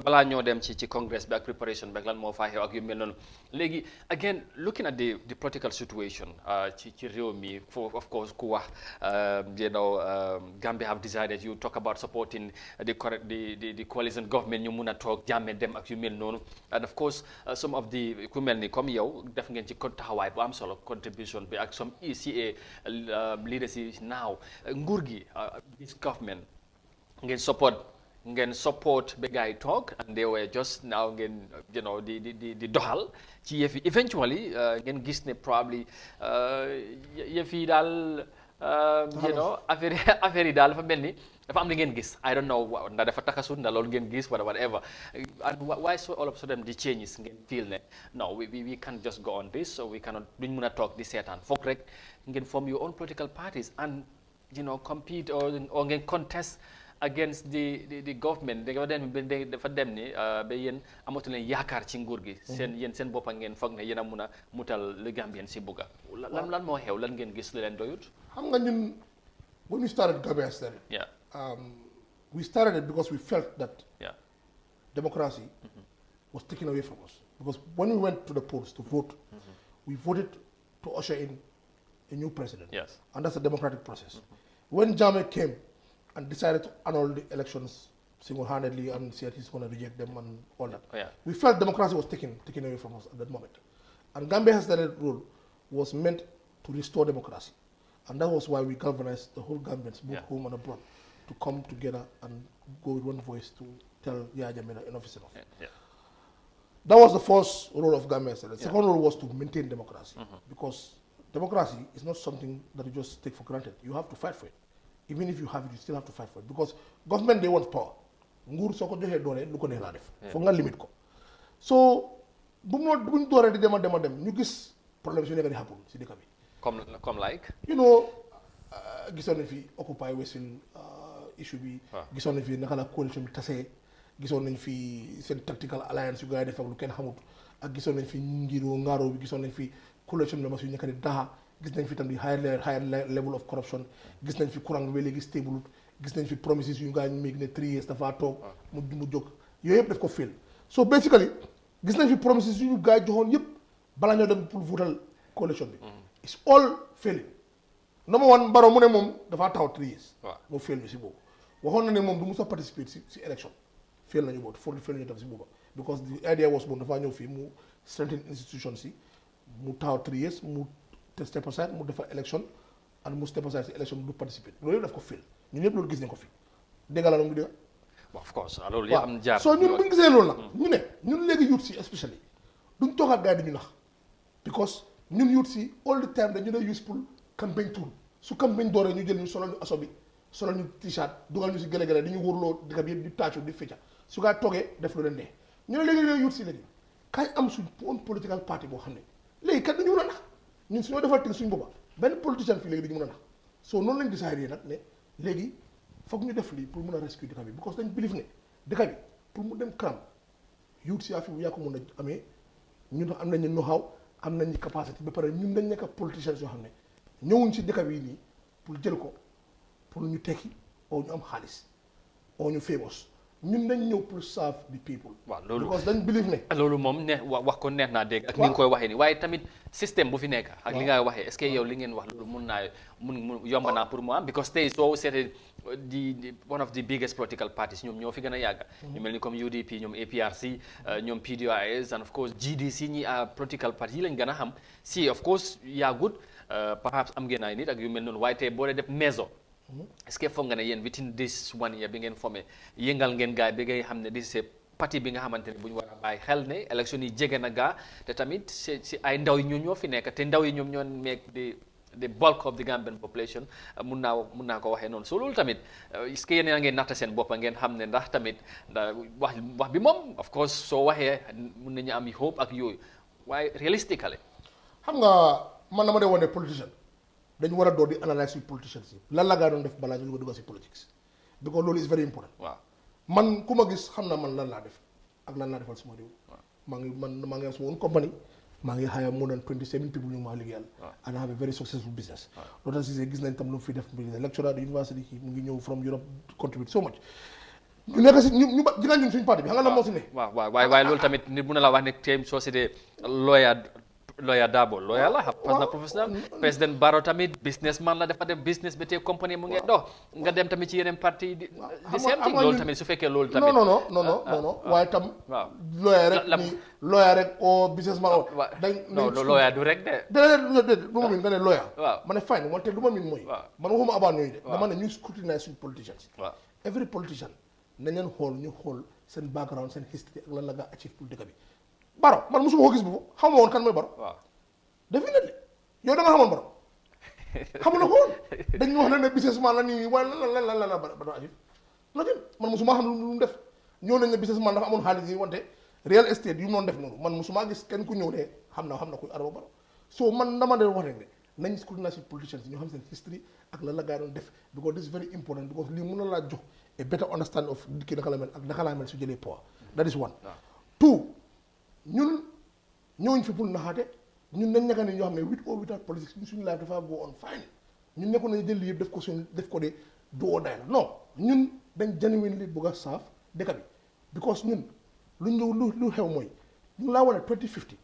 balaa ñoo dem ci congress bi ak préparation bi ak lan moo faa xew ak yu mel noonu léegi again looking at the political situation ci réew mi of course ku wax Gambia have decided you talk about supporting the coalition government ñu mun a toog jàmme dem ak yu mel noonu and of course some of the ku mel ni comme yow def ngeen ci taxawaay bu am solo contribution bi ak some CA leaders now nguur gi this government ngeen support ba gars yi toog and they were just now ngeen di doxal ci yëf yi eventually ngeen gis ne probably yëf yi daal you know affaire yi daal dafa mel ni dafa am li ngeen gis I don't know ndax dafa takasut ndax loolu ngeen gis whatever and why so all of a sudden the changes ngeen feel ne no we can't just go on this so we cannot duñ mën a toog di seetaan foog rek ngeen form your own political parties and you know compete or ngeen contest against the government dafa dem ni ba yéen amatu leen yaakaar ci nguur gi seen boppa ngeen foog ne yéen a mun a mutal le Gambien si bugga lan moo xew lan ngeen gis lu leen doyut xam nga ñun when we started Gambia started we started it because we felt that democracy was taken away from us because when we went to the polls to vote we voted to usher in a new president and that's a democratic process when Jammeh came and decided to annul the elections single-handedly and said he's going to reject them and all that. We felt democracy was taken away from us at that moment. And Gambia's started rule was meant to restore democracy. And that was why we galvanized the whole Gambians, both home and abroad, to come together and go with one voice to tell Yaya Jammeh enough is enough. That was the first role of Gambia. The second role was to maintain democracy. Because democracy is not something that you just take for granted. You have to fight for it. Even if you have it, you still have to fight for it. Because government, they want power. Nguur soko joxe doole lu ko neex la def. Fo nga limit ko. So buñ doore di dem ñu gis problème yu nekk di happen ci dëkk bi. Comme like you know gisoon nañ fi Occupy Westfield issue bi. Gisoon nañ fi naka la coalition bi tasee. Gisoon nañ fi seen tactical alliance yu gars yi def ak lu kenn xamut. Ak gisoon nañ fi ngiro ngaaro bi gisoon nañ fi coalition members yu nekk di daxa. Gis nañ fi tam di higher level of corruption gis nañ fi courant bi léegi stable gis nañ fi promises yu nga make ne 3 years dafa toog mu jóg yooyu yëpp daf ko fail so basically gis nañ fi promises yu ñu gars yi joxoon yëpp balaa ñoo dem pour votal coalition bi it's all failing number one Barrow mu ne moom dafa taxaw 3 years moo fail ñu si boobu waxoon na ne moom du mus a participer si election fail nañu boobu for fail nañu def si boobu because the idea was moom dafa ñëw fii mu strengthen institutions si mu taxaw 3 years mu step aside mu defar election and mu step aside si election du participer loolu yëpp daf ko fail ñun ñëpp loolu gis nañ ko fi dégg la mu dégg of course loolu yëpp am jaar so ñun bu ñu gisee loolu nag ñu ne ñun léegi youth si especially duñ toog ak gars yi di ñu nax because ñun youth si all the time dañu lay use pour campagne tour su campagne dooree ñu jël ñu solal ñu aso bi solal ñu t-shirt dugal ñu si gële-gële di ñu wóorloo dëkk bi yëpp di tàccu di fecca su gaa toogee def lu leen neex ñu ne léegi léegi youth si léegi kañ am suñ own political party boo xam ne léegi kat dañu mën a nax ñun suñoo defal ting suñ boppa benn politicien fii léegi dañu mën a nax so noonu lañ décidé nag ne léegi foog ñu def lii pour mën a rescue dëkk bi because dañ believe ne dëkk bi pour mu dem kanam youth si affaire bu yaa ko mën a amee ñun am nañu know-how am nañu capacité ba pare ñun dañ nekk politiciens yoo xam ne ñëwuñ si dëkk bi nii pour jël ko pour ñu tekki oo ñu am xaalis oo ñu famous ñun dañ ñëw pour serve the people. waaw loolu because dañ believe ne. loolu moom ne wax ko neex naa dégg. ak ni nga koy waxee nii waaye tamit système bu fi nekk. ak li nga waxee est-ce que yow li ngeen wax loolu mun yomb naa pour mu am because tey soo seetee di one of the biggest political parties ñoom ñoo fi gën a yàgg. ñu mel ni comme UDP ñoom APRC ñoom PDOIS and of course GDC ñi political party yi lañ gën a xam si of course yàggut perhaps am ngeen ay nit ak yu mel noonu waaye tey boo dee def maison. est-ce que foog nga ne yéen within this 1 year bi ngeen formé yëngal ngeen gaay bi ngay xam ne di c'est parti bi nga xamante ne bu ñu war a bàyyi xel ne élection yi jege na gaa te tamit si ay ndaw yi ñoo fi nekk te ndaw yi ñoom ñoo nekk the bulk of the Gambian population mun naa ko waxee noonu so loolu tamit est-ce que yéen a ngeen naxta seen boppa ngeen xam ne ndax tamit wax bi moom of course soo waxee mun nañu am hope ak yooyu waaye realistically xam nga man dama dee wane politicien dañu war a door di analyse suñu politicians yi lan la gaa doon def balaa ñu ko dugg si politics because loolu is very important. waaw man ku ma gis xam na man lan laa def ak lan laa defal suma réew. maa ngi am suma own company maa ngi hire more than 27 people ñu maa liggéeyal. and I have a very successful business. loolu tax gis nañ tam lu mu fi def lecturer de university mu ngi ñëw from Europe to contribute so much. ñu nekk si ñu ba jigéen ñun suñu parti bi xam nga lan moo si ne. waaye loolu tamit nit mun na la wax ne tey soo seetee lawyer Dabo lawyer la personal professional président Barrow tamit businessman la dafa dem business ba tey compagnie mu ngi dox nga dem tamit ci yeneen parti di same thing loolu tamit su fekkee loolu tamit non waaye tam lawyer rek o businessman o lawyer du rek de déedéet du ma miin nga ne lawyer ma ne fine wante du ma miin mooy man waxuma abaan ñooyu de dama ne ñuy scrutinize suñu politicians every politician nañ leen ñu xool seen background seen history ak lan la nga achieve pour dëkk bi Barrow man mosuma ko gis boobu xamuma woon kan mooy Barrow. waaw definitely yow da nga xamoon Barrow. xamu na ko woon dañ ñu wax ne businessman la nii waaye lan la ba ajib nothing man musuma xam lu mu def ñëw nañ ne businessman dafa amoon xaalis yi wante real estate yu mu doon def noonu man musuma gis kenn ku ñëw ne xam na kuy Adama Barrow so man dama de wax rek ne nañ scrutinise politicians yi ñoo xam seen history ak lan la gaa doon def because this is very important because lii mën na laa jox a better understanding of kii naka la mel ak naka la mel su jëlee power that is one two ñun ñëwuñ fi pour naxaate ñun dañ nekk ne ñoo xam ne with or without politics suñu life dafa go on fine ñun nekkoon nañu jël lii yëpp def ko de do or die la non ñun dañ genuinely bëgg a saaf dëkk bi because ñun lu xew mooy ñu laa wane 2050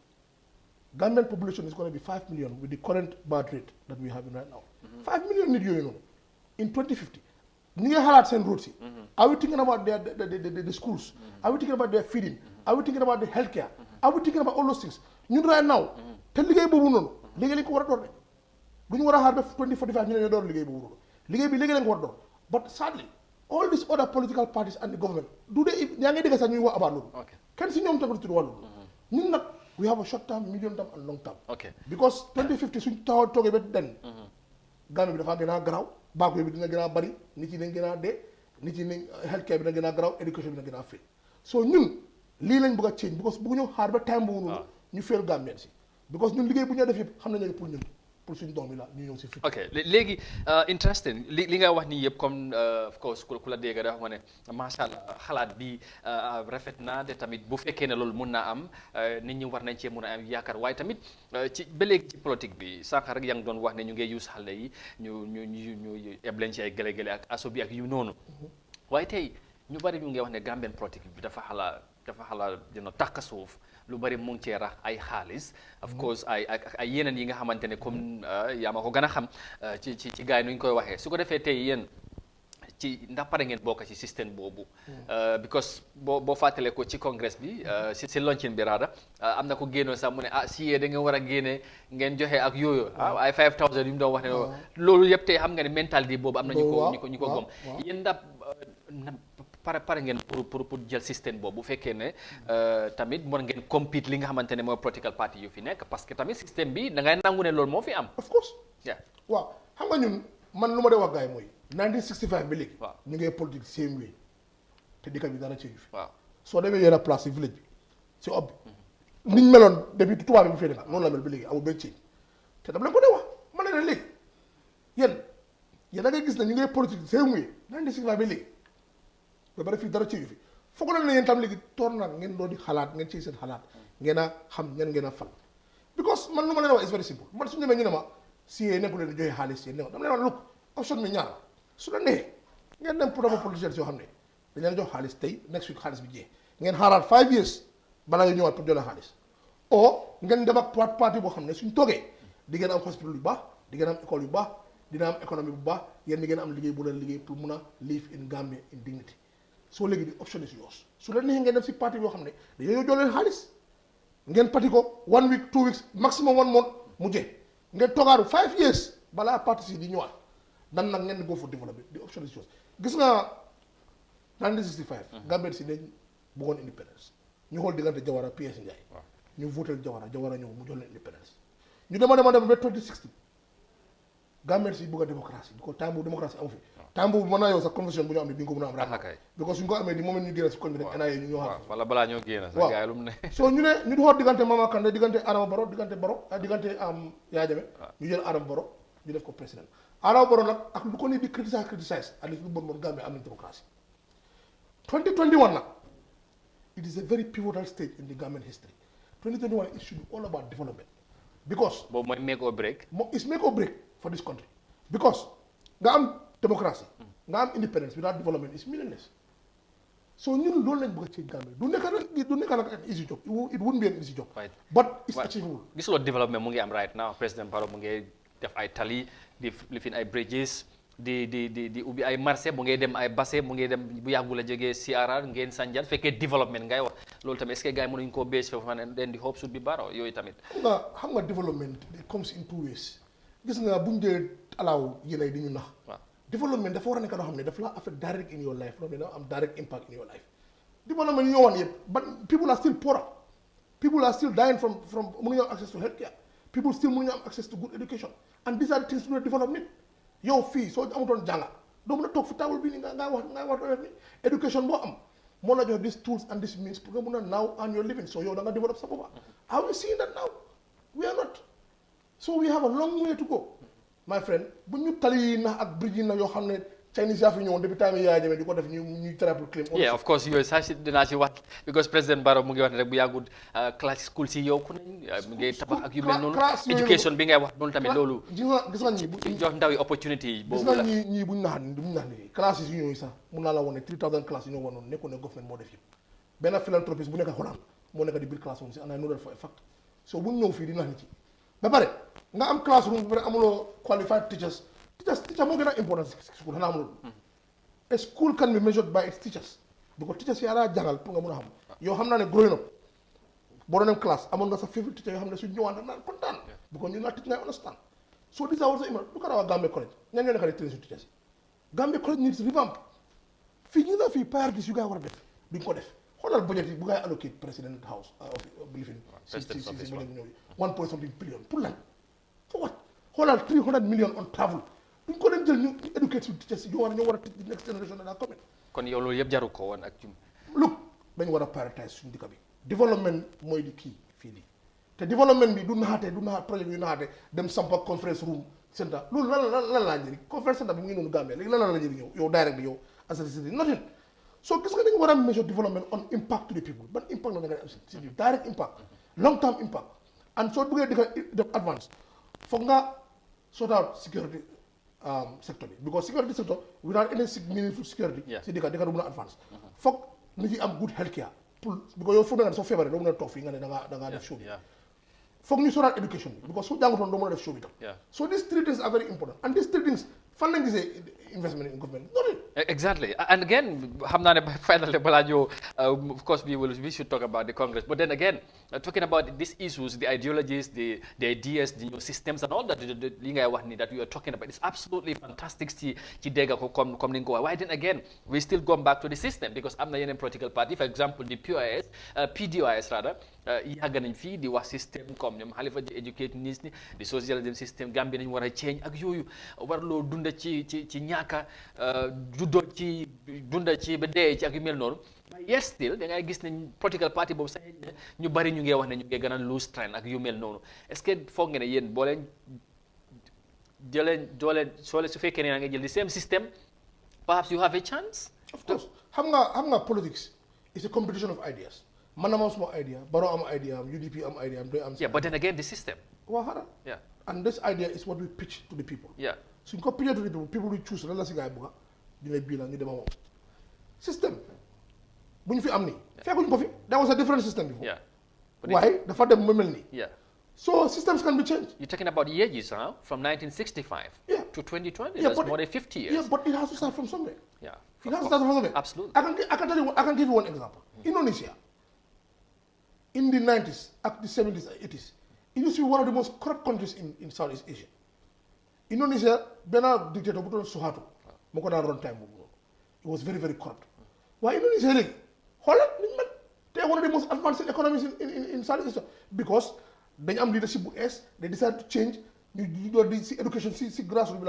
Gambian population is going to be 5 million with the current birth rate that we have right now 5 million nit yooyu noonu in 2050 ñu ngi xalaat seen routes yi are we thinking about the schools are we thinking about their feeding are we thinking about the healthcare are we thinking about all those things ñun right now te liggéey boobu noonu léegi lañ ko war a door de du ñu war a xaar ba 2045 ñu ne ñoo door liggéey boobu noonu liggéey bi léegi lañ ko war a door but sadly all these other political parties and the government do they yaa ngi dégg sax ñuy wax about loolu kenn si ñoom tamit tudd wax loolu ñun nag we have a short term medium term and long term because 2050 suñ taxaw toogee ba den Gambie bi dafa gën a garaaw baaku bi dina gën a bari nit yi dañ gën a dee nit yi nañ healthcare bi dina gën a garaaw education bi dina gën a fail so ñun lii lañ bëgg a change because bëgg ñu xaar ba time boobu noonu ñu fail Gambien si because ñun liggéey bu ñu def yëpp xam nañ ne pour ñun pour suñu doom yi la ñu ñëw si fi léegi interesting li nga wax nii yëpp comme of course ku la dégg dafa ma ne macha allah xalaat bi rafet na te tamit bu fekkee ne loolu mun naa am nit ñi war nañ cee mun a am yaakaar waaye tamit ci ba léegi ci politique bi sànq rek yaa ngi doon wax ne ñu ngi use xale yi ñu ebleen ci ay gële-gële ak aso bi ak yu noonu waaye tey ñu bari ñu ngi wax ne Gambian politique bi dafa xala dina takka suuf lu bari mu ngi cee rax ay xaalis of course ay yeneen yi nga xamante ne comme yaa ma ko gën a xam ci gars yi nu ñu koy waxee su ko defee tey yéen ci ndax pare ngeen bokk ci système boobu because boo fàttalee ko ci congrès bi si launching bi raada am na ko génnoon sax mu ne si yee da nga war a génne ngeen joxe ak yooyu ay 5000 yu mu doon wax ne loolu yëpp tey xam nga ne mentalité boobu am na ñu ko gom yéen ndax pare ngeen pour jël système boobu bu fekkee ne tamit mën ngeen compete li nga xamante ne mooy political party yu fi nekk parce que tamit système bi da ngay nangu ne loolu moo fi am. of course. waaw xam nga ñun man lu ma dee wax gars yi mooy 1965 bi léegi. waaw ñu ngi politique same way te dëkk bi dara change fi. waaw soo demee yenn place si village bi si ob bi niñ meloon depuis tubaab bi bu fee nekk noonu la mel ba léegi amul benn change te dama leen ko dee wax ma ne leen léegi yéen da ngay gis ne ñu ngi politique same way 1965 bi léegi. ba bari fii dara ci yu fi foog na ne yéen tam léegi toor na ngeen doon di xalaat ngeen ci seen xalaat ngeen a xam ñan ngeen a fal because man lu ma leen wax is very simple man suñu demee ñu ne ma si yéen nekkul leen di joxe xaalis yéen ne dama leen wax look option bi ñaar su la neexee ngeen dem pour politiciens yoo xam ne dañ leen jox xaalis tey next week xaalis bi jeex ngeen xaaraat 5 years balaa nga ñëwaat pour joxe xaalis o ngeen dem ak parti boo xam ne suñ toogee di ngeen am hospital yu baax di ngeen am école yu baax dina am économie bu baax yéen di ngeen am liggéey bu leen liggéey pour mun a live in Gambia in dignity soo léegi di option is yours su leen neexee ngeen dem si parti yoo xam ne dañoo jox leen xaalis ngeen pati ko 1 week 2 weeks maximum 1 month mu jeex ngeen togaaru 5 years balaa parti si di ñëwaat dan nag ngeen di go for development di option is yours gis nga 1965 Gambien si dañ bëggoon independence ñu xool diggante Jawara PS Ndiaye ñu votel Jawara ñëw mu jox leen independence ñu dema ba 2016 Gambien si bëgg a démocratie ko temps boobu démocratie amu fi temps boobu mën naa yow sax convention bu ñu am ne di nga ko mën a am rek because suñ ko amee di moom ñu génn si koñ bi rek NIA ñu ñoo xam wala balaa ñoo génn sax gaay lu mu ne so ñu ne ñu di xool diggante Mama Kandeh diggante Adama Barrow diggante Yaya Jammeh ñu jël Adama Barrow ñu def ko président Adama Barrow nag ak lu ko ni di criticize at least lu bon Gambie am nañ démocratie 2021 nag it is a very pivotal stage in the Gambian history 2021 it should be all about development because boobu mooy make or break it's make or break for this country because nga am democracy nga am independence without development is meaningless so ñun loolu lañ bëgg a ci Gambie du nekk nag an easy job it wouldn't be an easy job but it's achievable gis loo development mu ngi am right now président Barrow mu ngi def ay tali di lifin ay bridges di ubbi ay marché mu ngi dem ay basse mu ngi dem bu yàggul a jógee CRR ngeen Sanjaan fekkee development ngay wax loolu tamit est-ce que gars yi mënuñ koo base foofu ne den di hope should be Barrow yooyu tamit xam nga development it comes in two ways gis nga buñ dee alaaw yéenay di ñu nax development dafa war a nekk loo xam ne dafa la affect direct in your life loolu dafa am direct impact in your life development ñoo wan yëpp but people are still poorer people are still dying from mënuñoo access to healthcare people still mënuñu am access to good education and these are the things to develop nit yow fii soo amutoon jànga doo mën a toog fi table bi ni nga wax ni education boo am moo la jox these tools and this means pour nga mën a now earn your living so yow da nga develop sa boppa are we seeing that now we are not so we have a long way to go my friend bu ñu tali yi na ak bridge yi na yoo xam ne Chinese yaa fi ñëwoon depuis time Yaya Jammeh di ko def ñuy triple claim. Yeah, of course yooyu sax dinaa ci wax because président Barrow mu ngi wax ne rek bu yàggul class school si yokku nañ mu ngi tabax ak yu mel noonu education bi ngay wax noonu tamit loolu gis nga ñi bu jox ndaw yi opportunity yi boobu la gis nga ñi buñ nax ni classes yi ñooyu sax mun naa la woon ne 3000 classes yi ñoo woon noonu nekkoon ne government moo def yëpp benn philanthropiste bu nekk Holland moo nekk di biir classroom si and I know that for a fact so buñ ñëw fii di nax nit ci ba pare nga am classroom bu pare amuloo qualified teacher moo gën a important si school xanaa amuloo a school can be measured by its teachers because teachers yi yaa jàngal pour nga mun a xam yow xam naa ne growing up boo doon dem classe amoon nga sa favorite teacher yoo xam ne suñu ñëwaan dañ naan kontaan because ñu naa teach ngay understand so these are also important look at our Gambia College ñan ñoo nekk di train suñu teachers yi Gambia College needs revamp fii ñu la fii priorities yu gaa war a def duñ ko def xoolal budget yi bu ngay allocate president house of believing si budget bi ñëw 1 point something billion pour lan for what xoolal 300 million on travel duñ ko leen jël ñu educate suñu teachers yi ñoo war a teach the next generation da coming kon yow loolu yëpp jaru ko woon ak jum look dañu war a prioritize suñu dëkk bi développement mooy di kii fii nii te développement bi du naxaate projet bi yu naxaate dem sampa conference room center loolu lan laa njëriñ conference center bi mu ngi noonu Gambia léegi lan la njëriñ yow direct bi yow as a city nothing so gis nga dañu war a measure development on impact to the people ban impact la nga am si direct impact long term impact and soo bëggee di ko def advance foog nga sort out security sector bi because security sector without any meaningful security si dëkk du mën a advance foog nit yi am good health care pour because yow foog nga ne soo feebaree doo mën a toog fii nga ne da ngaa def show bi foog ñu sort out education bi because soo jàngutoon doo mën a def show bi tam so these three things are very important and these three things fan lañ gisee investment in government nothing. Exactly, and again, finally, of course, we should talk about the Congress. But then again, talking about these issues, the ideologies, the ideas, the new systems, and all that that we are talking about, it's absolutely fantastic. Why then again, we still go back to the system because I'm not in a political party. For example, the PDOIS rather, the war system, the educate needs, the socialism system, Gambia nañ war a change ak yooyu warloo dunda ci ñaaka dunda ci ba dee ci ak yu mel noonu yes still da ngay gis ne political party boobu sax ñu bari ñu ngi wax ne ñu ngi gën a lose trend ak yu mel noonu est-ce que foog nga ne yéen boo leen su fekkee ne nga jël the same system perhaps you have a chance. Of course xam nga politics is a competition of ideas. Man am sama idea, Barrow am idea, UDP am idea, am. Yeah, but then again, the system. Yeah. And this idea is what we pitch to the people. Yeah. So in compare to the people will choose. Let's say, system. When you am there was a different system before. Yeah. Why? The fact that yeah. So systems can be changed. You're talking about years, huh? From 1965 to 2020. Yeah, that's more than 50 years. Yeah, but it has to start from somewhere. Yeah. It has to start from somewhere. Absolutely. I can give you one example. Indonesia. In the 90s, at the 70s, 80s, it used to be one of the most corrupt countries in Southeast Asia. Indonesia, Bena dictator Suharto, Mokoda run time. It was very, very corrupt. Why Indonesia? Holland, they're one of the most advanced economies in Southeast Asia because they have leadership S, they decided to change. You do the education, see grassroots,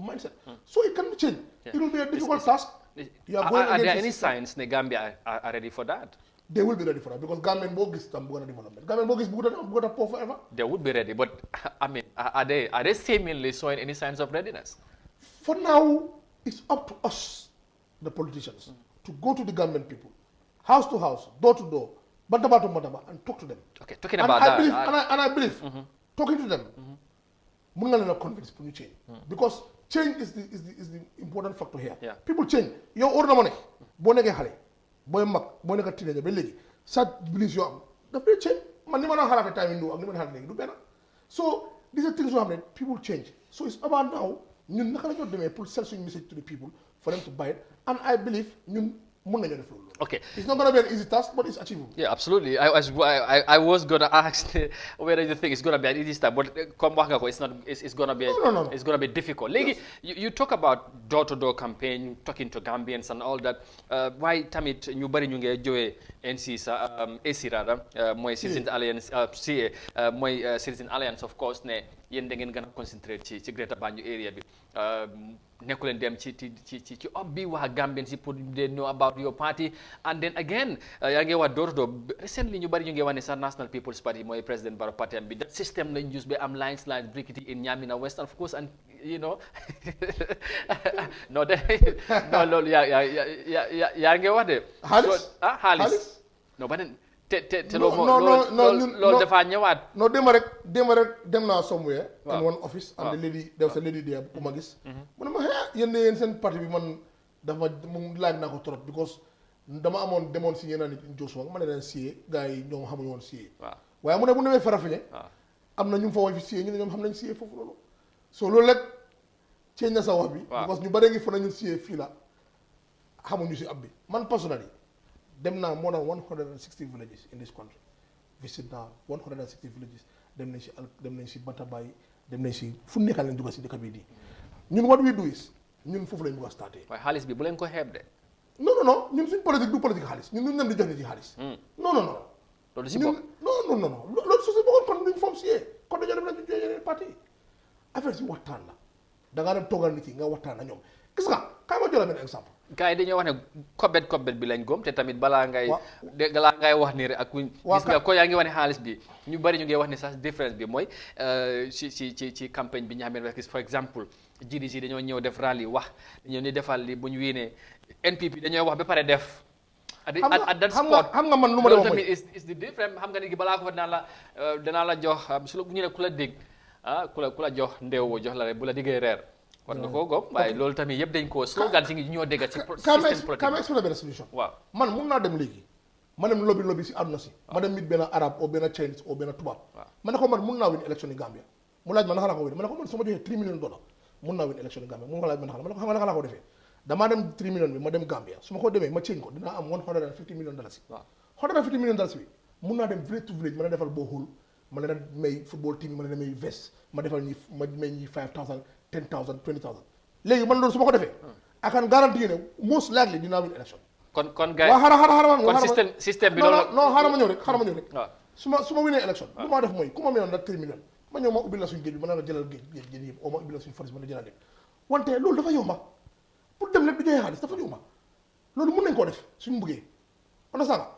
mindset. So it can be changed. It will be a difficult task. Are there any signs in Gambia are ready for that? They will be ready for that because Gambian Bogis development. Gambian Bogis would have forever. They would be ready, but I mean, are they seemingly showing any signs of readiness? For now, it's up to us, the politicians, to go to the Gambian people, house to house, door to door, bataba to bataba, and talk to them. Okay, talking about that. I believe, talking to them, Mungalena convince for change because change is the important factor here. Yeah. People change. Your order money, bonege hale. Boy mak boy neka teenager ba legi sa bliss yo am daf lay change man ni ma na xalaate time ndu ak ni ma xalaate legi du benn so these are things yoo xam ne people change so it's about now ñun naka la ñu demee pour sell suñu message to the people for them to buy it and I believe ñun Okay. It's not going to be an easy task, but it's achievable. Yeah, absolutely. I was gonna ask whether you think it's gonna be an easy task, but come back, it's not. It's gonna be. No. It's gonna be difficult. Yes. You talk about door-to-door campaign, talking to Gambians and all that. Why tamit ñu bari ñu ngi jowe NC sa AC rather moy Citizens Alliance CA moy Citizen Alliance of course ne yeen da ngeen gëna concentrate ci Greater Banjul area bi nekkulen dem ci obbi wa Gambians ci pour they know about your party and then again yaa ngi wax door to door recently ñu bari ñu ngi wax ne sa National People's Party mooy President Barrow party am bi that system lañ use ba am lines briquette in Nyamina West of course and you know no loolu yaa ngi wax de xaalis no ba te loolu dafa ñëwaat no démb rek dem naa somewhere in one office and the lady there was a lady there bu ma gis mu ne ma yéen seen parti bi man dafa mu laaj naa ko trop because dama demoon si ñeneen nit in Joshua ma ne leen siyee gars yi ñoom xamuñu woon siyee waaye mu ne bu demee Farafenni am na ñu fa woon fi siyee ñu ne ñoom xam nañ siyee foofu loolu so loolu rek change na sa wax bi because ñu bare ngi fa nañu siyee fii la xamuñu si ab bi man personally dem naa more than 160 villages in this country visit naa 160 villages dem nañ si Bantabayi dem nañ si fu nekkal lañ dugg si dëkk bii di ñun what we do is ñun foofu lañ dugg a starté waaye xaalis bi bu leen ko xeeb de non ñun suñ politique du politique xaalis ñun ñu leen di jox ni ci xaalis non loolu si bopp non loolu su si bëggoon kon duñ form siyee kon dañoo dem nañ ñu joxe yeneen parti affaire si waxtaan la da ngaa dem toogal nit yi nga waxtaan ak ñoom gis nga kaay ma jox la benn exemple gars yi dañoo wax ne kobet bi lañ góom te tamit balaa ngay wax ni rek ak gis nga ko yaa ngi wax ne xaalis bi ñu bari ñu ngi wax ne sax différence bi mooy ci campagne bi ñu xamee ne for exemple GDC dañoo ñëw def rally wax dañoo ni defal li bu ñu wiinee NPP dañoo wax ba pare def at that spot xam nga man lu ma doon tamit is the difference xam nga ni balaa ko fa danaa la jox su la ñu ne ku la dégg ku la jox ndeewoo jox la rek bu la diggee reer war nga koo góob waaye loolu tamit yëpp dañ koo slogan si ngi ñoo dégg ci système politique ka ma expliqué benn solution waaw man mun naa dem léegi ma dem lobby si àdduna si ma dem mit benn arabe ou benn Chinese ou benn tubaab ma ne ko man mun naa win élection yi Gambia mu laaj ma naka la ko win ma ne ko man su ma joxee $3 million mun naa win élection yi Gambia mu laaj ma naka la ma ne ko xam nga naka la ko defee damaa dem 3 million bi ma dem Gambia su ma ko demee ma change ko dinaa am $150 million $150 million bi mun naa dem village to village ma ne defal borehole ma leen a may football team ma leen a may vest ma defal ñi ma may ñi 5,000 10,000 20,000 léegi man loolu su ma ko defee I can guarantee ne most likely dinaa win election kon gars waaw xaaral kon système bi loolu non xaaral ma ñëw rek su ma winee election lu ma def mooy ku ma mayoon nag 3 million ma ñëw ma ubbi la suñu géej bi ma ne la jëlal géej yëpp oo ma ubbi la suñu force ma ne jëlal dem wante loolu dafa yomba pour dem lépp di joxe xaalis dafa yomba loolu mun nañ koo def suñu bëggee on sanga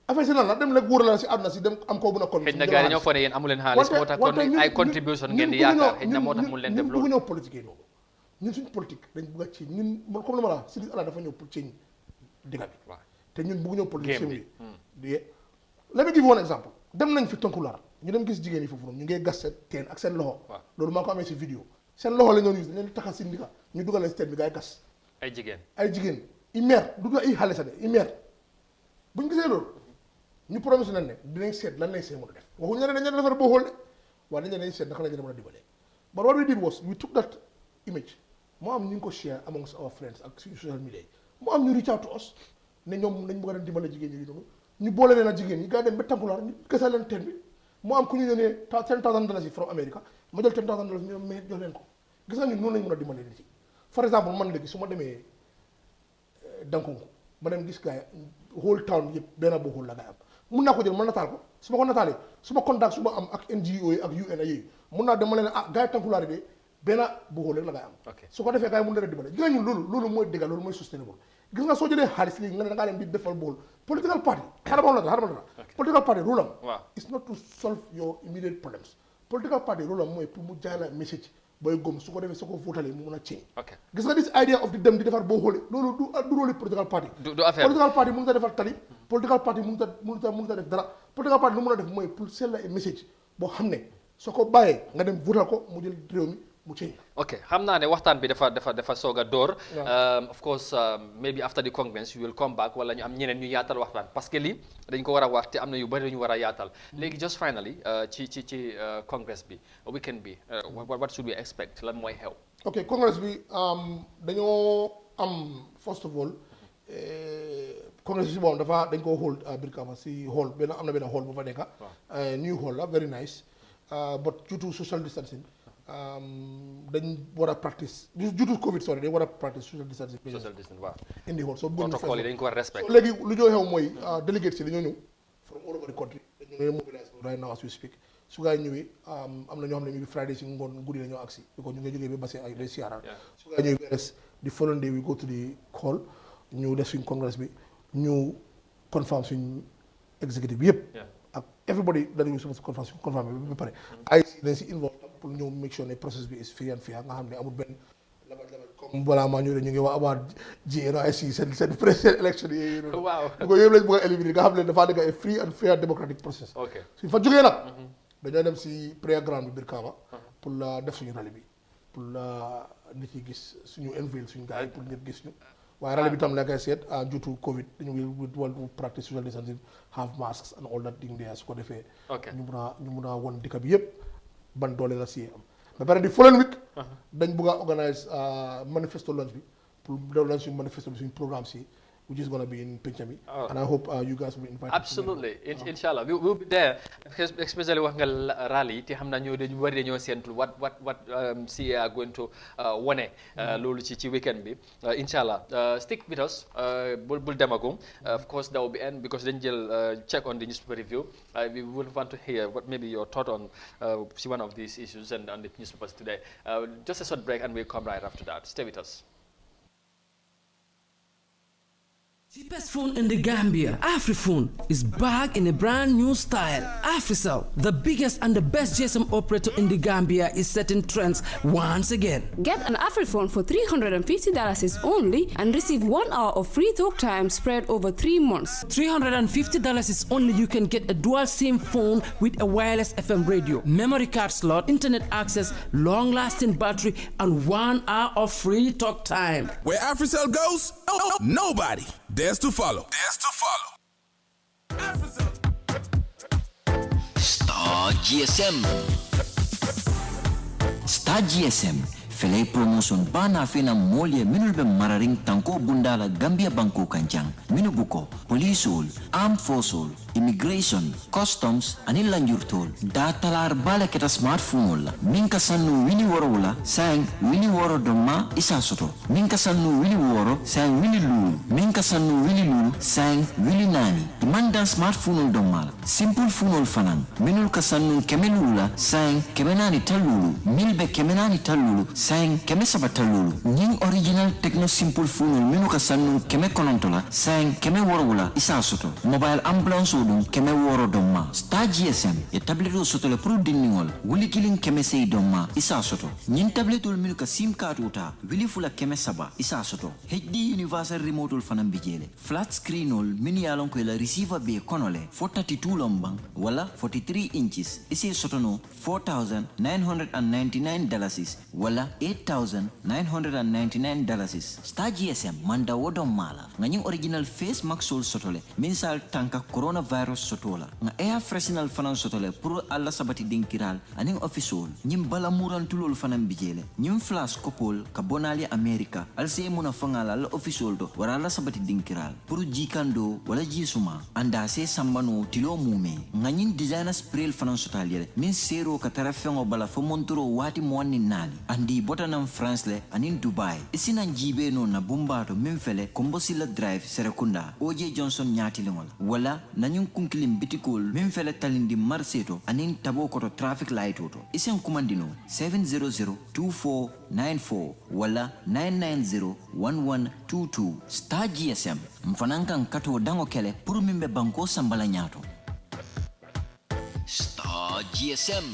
affaire si lan la dem nag wóor la si àdduna si dem am koo bu na kon xëy na gars yi dañoo foog ne yéen amu leen xaalis moo tax kon ay contribution ngeen di yaakaar xëy na moo tax mun leen def loolu ñun bëgg ñëw politique loolu ñun suñu politique dañ bëgg a ci ñun comme lu ma la si ala dafa ñëw pour ci dëkk bi te ñun bëgg ñëw politique bi let me give you one exemple dem nañ fi Tonkular ñu dem gis jigéen yi foofu noonu ñu ngi gas seen teen ak seen loxo loolu maa ko amee si vidéo seen loxo la ñoo use dañ leen taxal si ndika ñu dugal leen si teen bi gaa yi gas ay jigéen i maire du ay xale sa de i maire buñ gisee loolu ñu promise nañ ne dinañ seet lan lañ see mën a def waxuñu ne dañu defar boo xool de waaye dañu seet naka la ñu mën a dimbalee but what we did was we took that image moo am ñu ngi ko share amongst our friends ak suñu social media yi moo am ñu reach out to us ne ñoom nañ bëgg a dimbale jigéen ñi noonu ñu boole leen ak jigéen ñi gaa dem ba Tankulaar ñu gasal leen teen bi moo am ku ñu yónnee $10,000 from America ma jël $10,000 ñu mais jox leen ko gis nga ñun noonu lañ mën a dimbale nit yi for exemple man léegi su ma demee Dankunku ma dem gis gaa yi whole town yëpp benn boo xool la gaa am mun naa ko jël ma nataal ko su ma ko nataalee su ma contact su ma am ak NGO yi ak UN yooyu mun naa dem ma leen gaa yi Tankulaar yi de benn boo rek la ngay am su ko defee gaa yi mun na leen dimbale gis nga ñun loolu mooy dëgg loolu mooy sustainable gis nga soo jëlee xaalis léegi nga ne da ngaa dem di defal bool political party xaaral ma dara political party rule am it's not to solve your immediate problems political party rule am mooy pour mu jaay la message booy gom su ko defee soo ko votalee mu mun a change gis nga this idea of di dem di defar boo xoolee loolu du rôle political party political party mënut a defar tali political party mënut a def dara political party lu mun a def mooy pour sell la message boo xam ne soo ko bàyyee nga dem votal ko mu jël réew mi mu change ok xam naa ne waxtaan bi dafa soog a door of course maybe after the conference you will come back wala ñu am ñeneen ñu yaatal waxtaan parce que lii dañ ko war a wax te am na yu bëri ñu war a yaatal léegi just finally ci congress bi weekend bi what should we expect lan mooy xew ok congress bi dañoo am first of all congrès si moom dafa dañ ko hold Brikama si hall benn am na benn hall bu fa nekk new hall la very nice but due to social distancing dañ war a practice due to Covid sorry dañ war a practice social distancing waaw indi hall so protocole yi dañ ko war a respect so léegi lu ñoo xew mooy délégué si dañoo ñëw from all over the country dañoo mobilize right now as we speak su gaa yi ñëwee am na ñoo xam ne ñu ngi Friday si ngoon guddi la ñoo agsi because ñu ngi jógee ba bassin ay day siyaara su gaa yi ñëwee beres the following day we go to the hall ñu def suñ congress bi ñu confirm suñ executive bi yëpp ak everybody dañu supposed to confirm bi ba pare ay si dañ si involve pour ñëw make sure ne process bi is free and fair nga xam ne amul benn labat comme balaa maa ñu ngi wax about GNIC seen president election yi waaw ko yëpp lañ bëgg a éliminer nga xam ne dafaa nekk free and fair democratic process suñ fa jógee nag dañoo dem si prayer ground bi Brikama pour la def suñu rallye bi pour la nit yi gis suñu unveil suñu gars yi pour ñëpp gis ñu waaye rallye bi tam like I said due to Covid dañu want to practice social distancing have masks and all that thing there su ko defee ñu mun a won dëkk bi yëpp ban doole la si am ba pare di following week dañ bëgg a organise manifesto lunch bi pour launch suñu manifesto bi suñu programme si which is going to be in Pinchami. And I hope you guys will be invited. Absolutely. Inshallah. We'll be there. Especially when rally, what CA are going to wane lolu ci weekend bi. Inshallah. Stick with us. Bul demagum. Of course that will be end because then you'll check on the newspaper review. We would want to hear what maybe your thought on one of these issues and on the newspapers today. Just a short break and we'll come right after that. Stay with us. Cheapest phone in the Gambia, Afriphone, is back in a brand new style. Africell, the biggest and the best GSM operator in the Gambia, is setting trends once again. Get an Afriphone for $350 only and receive 1 hour of free talk time spread over 3 months. $350 is only you can get a dual SIM phone with a wireless FM radio, memory card slot, internet access, long-lasting battery, and 1 hour of free talk time. Where Africell goes, nobody dares to follow. Star GSM. Star GSM. Felay promotion bana fina molye minul be mararing tanko bundala Gambia banko kanjang minu buko policeol armed forceol immigration customs anil lanjurtol datalar bala keta smartphone minka sannu wini worola sang wini woro doma isa soto minka sannu wini woro sang wini lu minka sannu wini lu sang wini nani imanda smartphone doma simple phone fanan minul ka sannu kemelula sang kemenani talulu milbe kemenani talulu sang keme sabatalulu ning original techno simple phone minu ka sannu keme konontola sang keme worowula isa soto mobile ambulance odum keme woro domma Star GSM e tabletu soto le pro dinningol wuli kilin keme sey domma isa soto nin tabletul minu ka sim card uta wili fula keme saba isa soto HD universal remote ul fanam bijele flat screen ol minu yalon ko la receiver be konole 42 lombang wala 43 inches isi soto no $4,999 wala $8,999. Star GSM manda wodo mala nganying original face mask sol sotole minsal tanka coronavirus sotola nga air freshenal fanan sotole pour alla sabati dinkiral aning official nyim bala muran tulol fanan bijele nyim flash kopol ka bonali America alse muna fangala la official do wara alla sabati dinkiral pour jikando wala jisuma anda se sambano tilo mume nganying designer spray fanan sotale min zero ka tarafengo bala fo montoro wati monni nali andi botanam France le anin Dubai isina jibe no na bumbato memfele kombosila drive Serekunda OJ Johnson nyati lingol wala nanyun kunkilim bitikol memfele talindi marseto anin tabo koto traffic light auto isen kumandino 700-2494 wala 990-1122 Star GSM mfanankan kato dango kele puru mimbe banko sambala nyato Star GSM.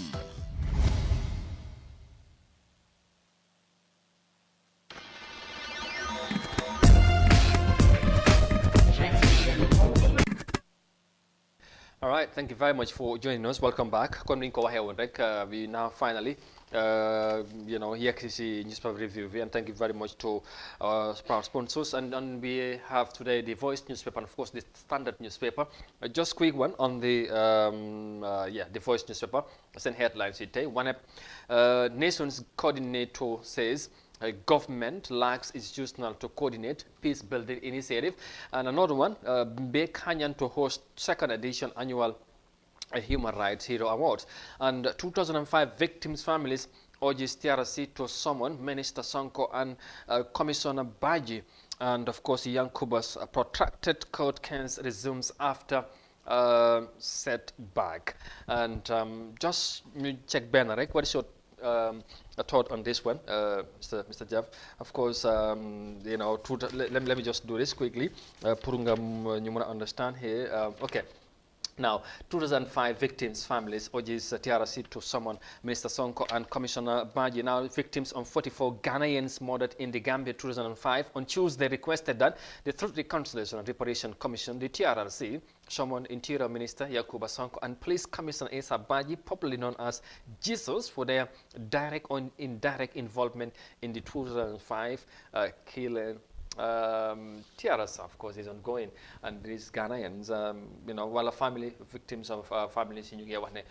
All right, thank you very much for joining us. Welcome back. We now finally, here is the newspaper review. And thank you very much to our sponsors. And we have today the Voice newspaper and of course the Standard newspaper. Just quick one on the the Voice newspaper. Send headlines today. One Nations coordinator says government lacks institutional to coordinate peace-building initiative. And another one, Be Kanyan to host second edition annual Human Rights Hero Awards. And 2005 victims' families urges TRRC to summon Minister Sanko and Commissioner Baji. And of course, Yankuba's protracted court case resumes after setback. And just check Benarek, what is your thought on this one, Mr. Jeff? Of course, you know, let me just do this quickly. Purungam, you want to understand here. Okay. Now, 2005 victims' families urges TRRC to summon Minister Sonko and Commissioner Baji. Now, victims on 44 Ghanaians murdered in the Gambia 2005 on Tuesday requested that the Truth, Reconciliation and Reparation Commission, the TRRC, summon Interior Minister Yakuba Sonko and Police Commissioner Esa Baji, popularly known as Jesus, for their direct or indirect involvement in the 2005 killing. TRRC, of course, is ongoing, and these Ghanaians, you know, while a family victims of families in UK,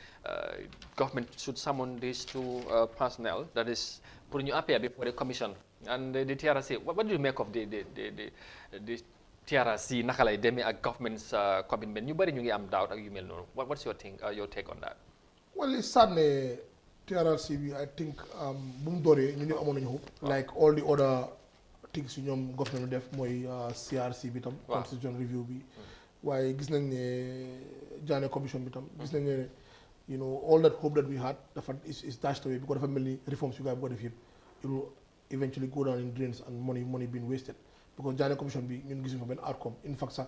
government should summon these two personnel, that is putting you up here before the commission and the TRRC. What do you make of the TRRC? Nakalay demi a government's commitment. You bari ñu ngi am doubt ak yu mel noonu. What's your take on that? Well, it's sadly TRRC. I think bum dore ñu amoon nañu hope, like all the other things ñoom government def mooy CRC bi tam constitution review bi waaye gis nañ ne Janneh commission bi tam gis nañ ne you know all that hope that we had dafa is dashed away because dafa mel ni reforms yu gaa yi bu ko def yëpp it will eventually go down in drains and money being wasted because Janneh commission bi ñun gisuñ fa benn outcome in fact sax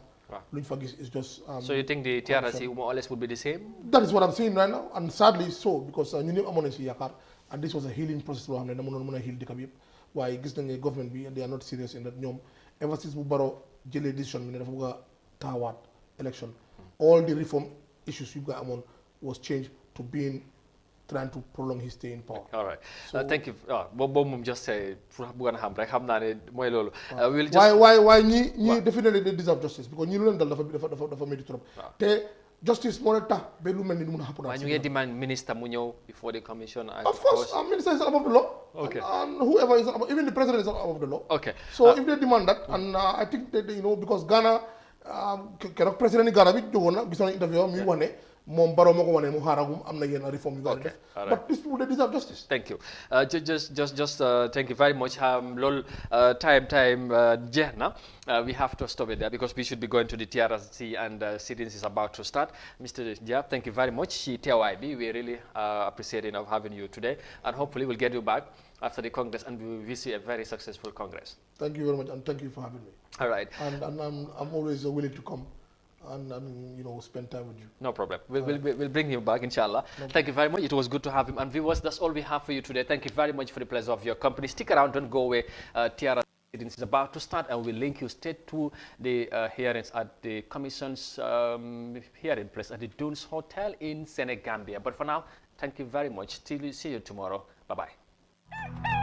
luñ fa gis is just so you think the TRRC more or less would be the same? That is what I'm saying right now, and sadly so, because ñun ñëpp amoon nañ si yaakaar and this was a healing process loo xam ne dama noonu mën a heal dëkk bi yëpp waaye gis nañ ne government bi they are not serious in that ñoom ever since bu Barrow jëlee décision bi ne dafa bëgg a taxawaat election all the reform issues yu nga amoon was changed to being trying to prolong his stay in power. All right. Thank you. Boobu moom just say pour bëgg na xam rek xam naa ne mooy loolu. waaye ñii definitely they deserve justice because ñii lu leen dal dafa métti trop te justice moo leen tax ba lu mel ni du mun a happen. waaye ñu ngi demand minister mu ñëw before the commission. Of course, minister is above the law. Okay. And whoever is above, even the president is above the law. Okay. So if they demand that, and I think that you know because Ghana, keroog président Ghana bi jógoon na gis nañu interview mi wax ne moom Barrow moo ko wane mu xaaragum am na yenn réforme yu gaa def. But these people they deserve justice. Thank you. Just thank you very much. Loolu time jeex na. We have to stop it there because we should be going to the TRRC and sittings is about to start. Mr. Diab, thank you very much. Ci teewaay bi we really appreciating of having you today, and hopefully we'll get you back after the Congress and we will wish you a very successful Congress. Thank you very much, and thank you for having me. All right. And I'm always willing to come and you know spend time with you. No problem. We'll bring you back, inshallah. No Thank you very much. It was good to have him. And viewers, that's all we have for you today. Thank you very much for the pleasure of your company. Stick around, don't go away. TRRC is about to start, and we'll link you straight to the hearings at the Commission's hearing place at the Dunes Hotel in Senegambia. But for now, thank you very much. Till we see you tomorrow. Bye-bye.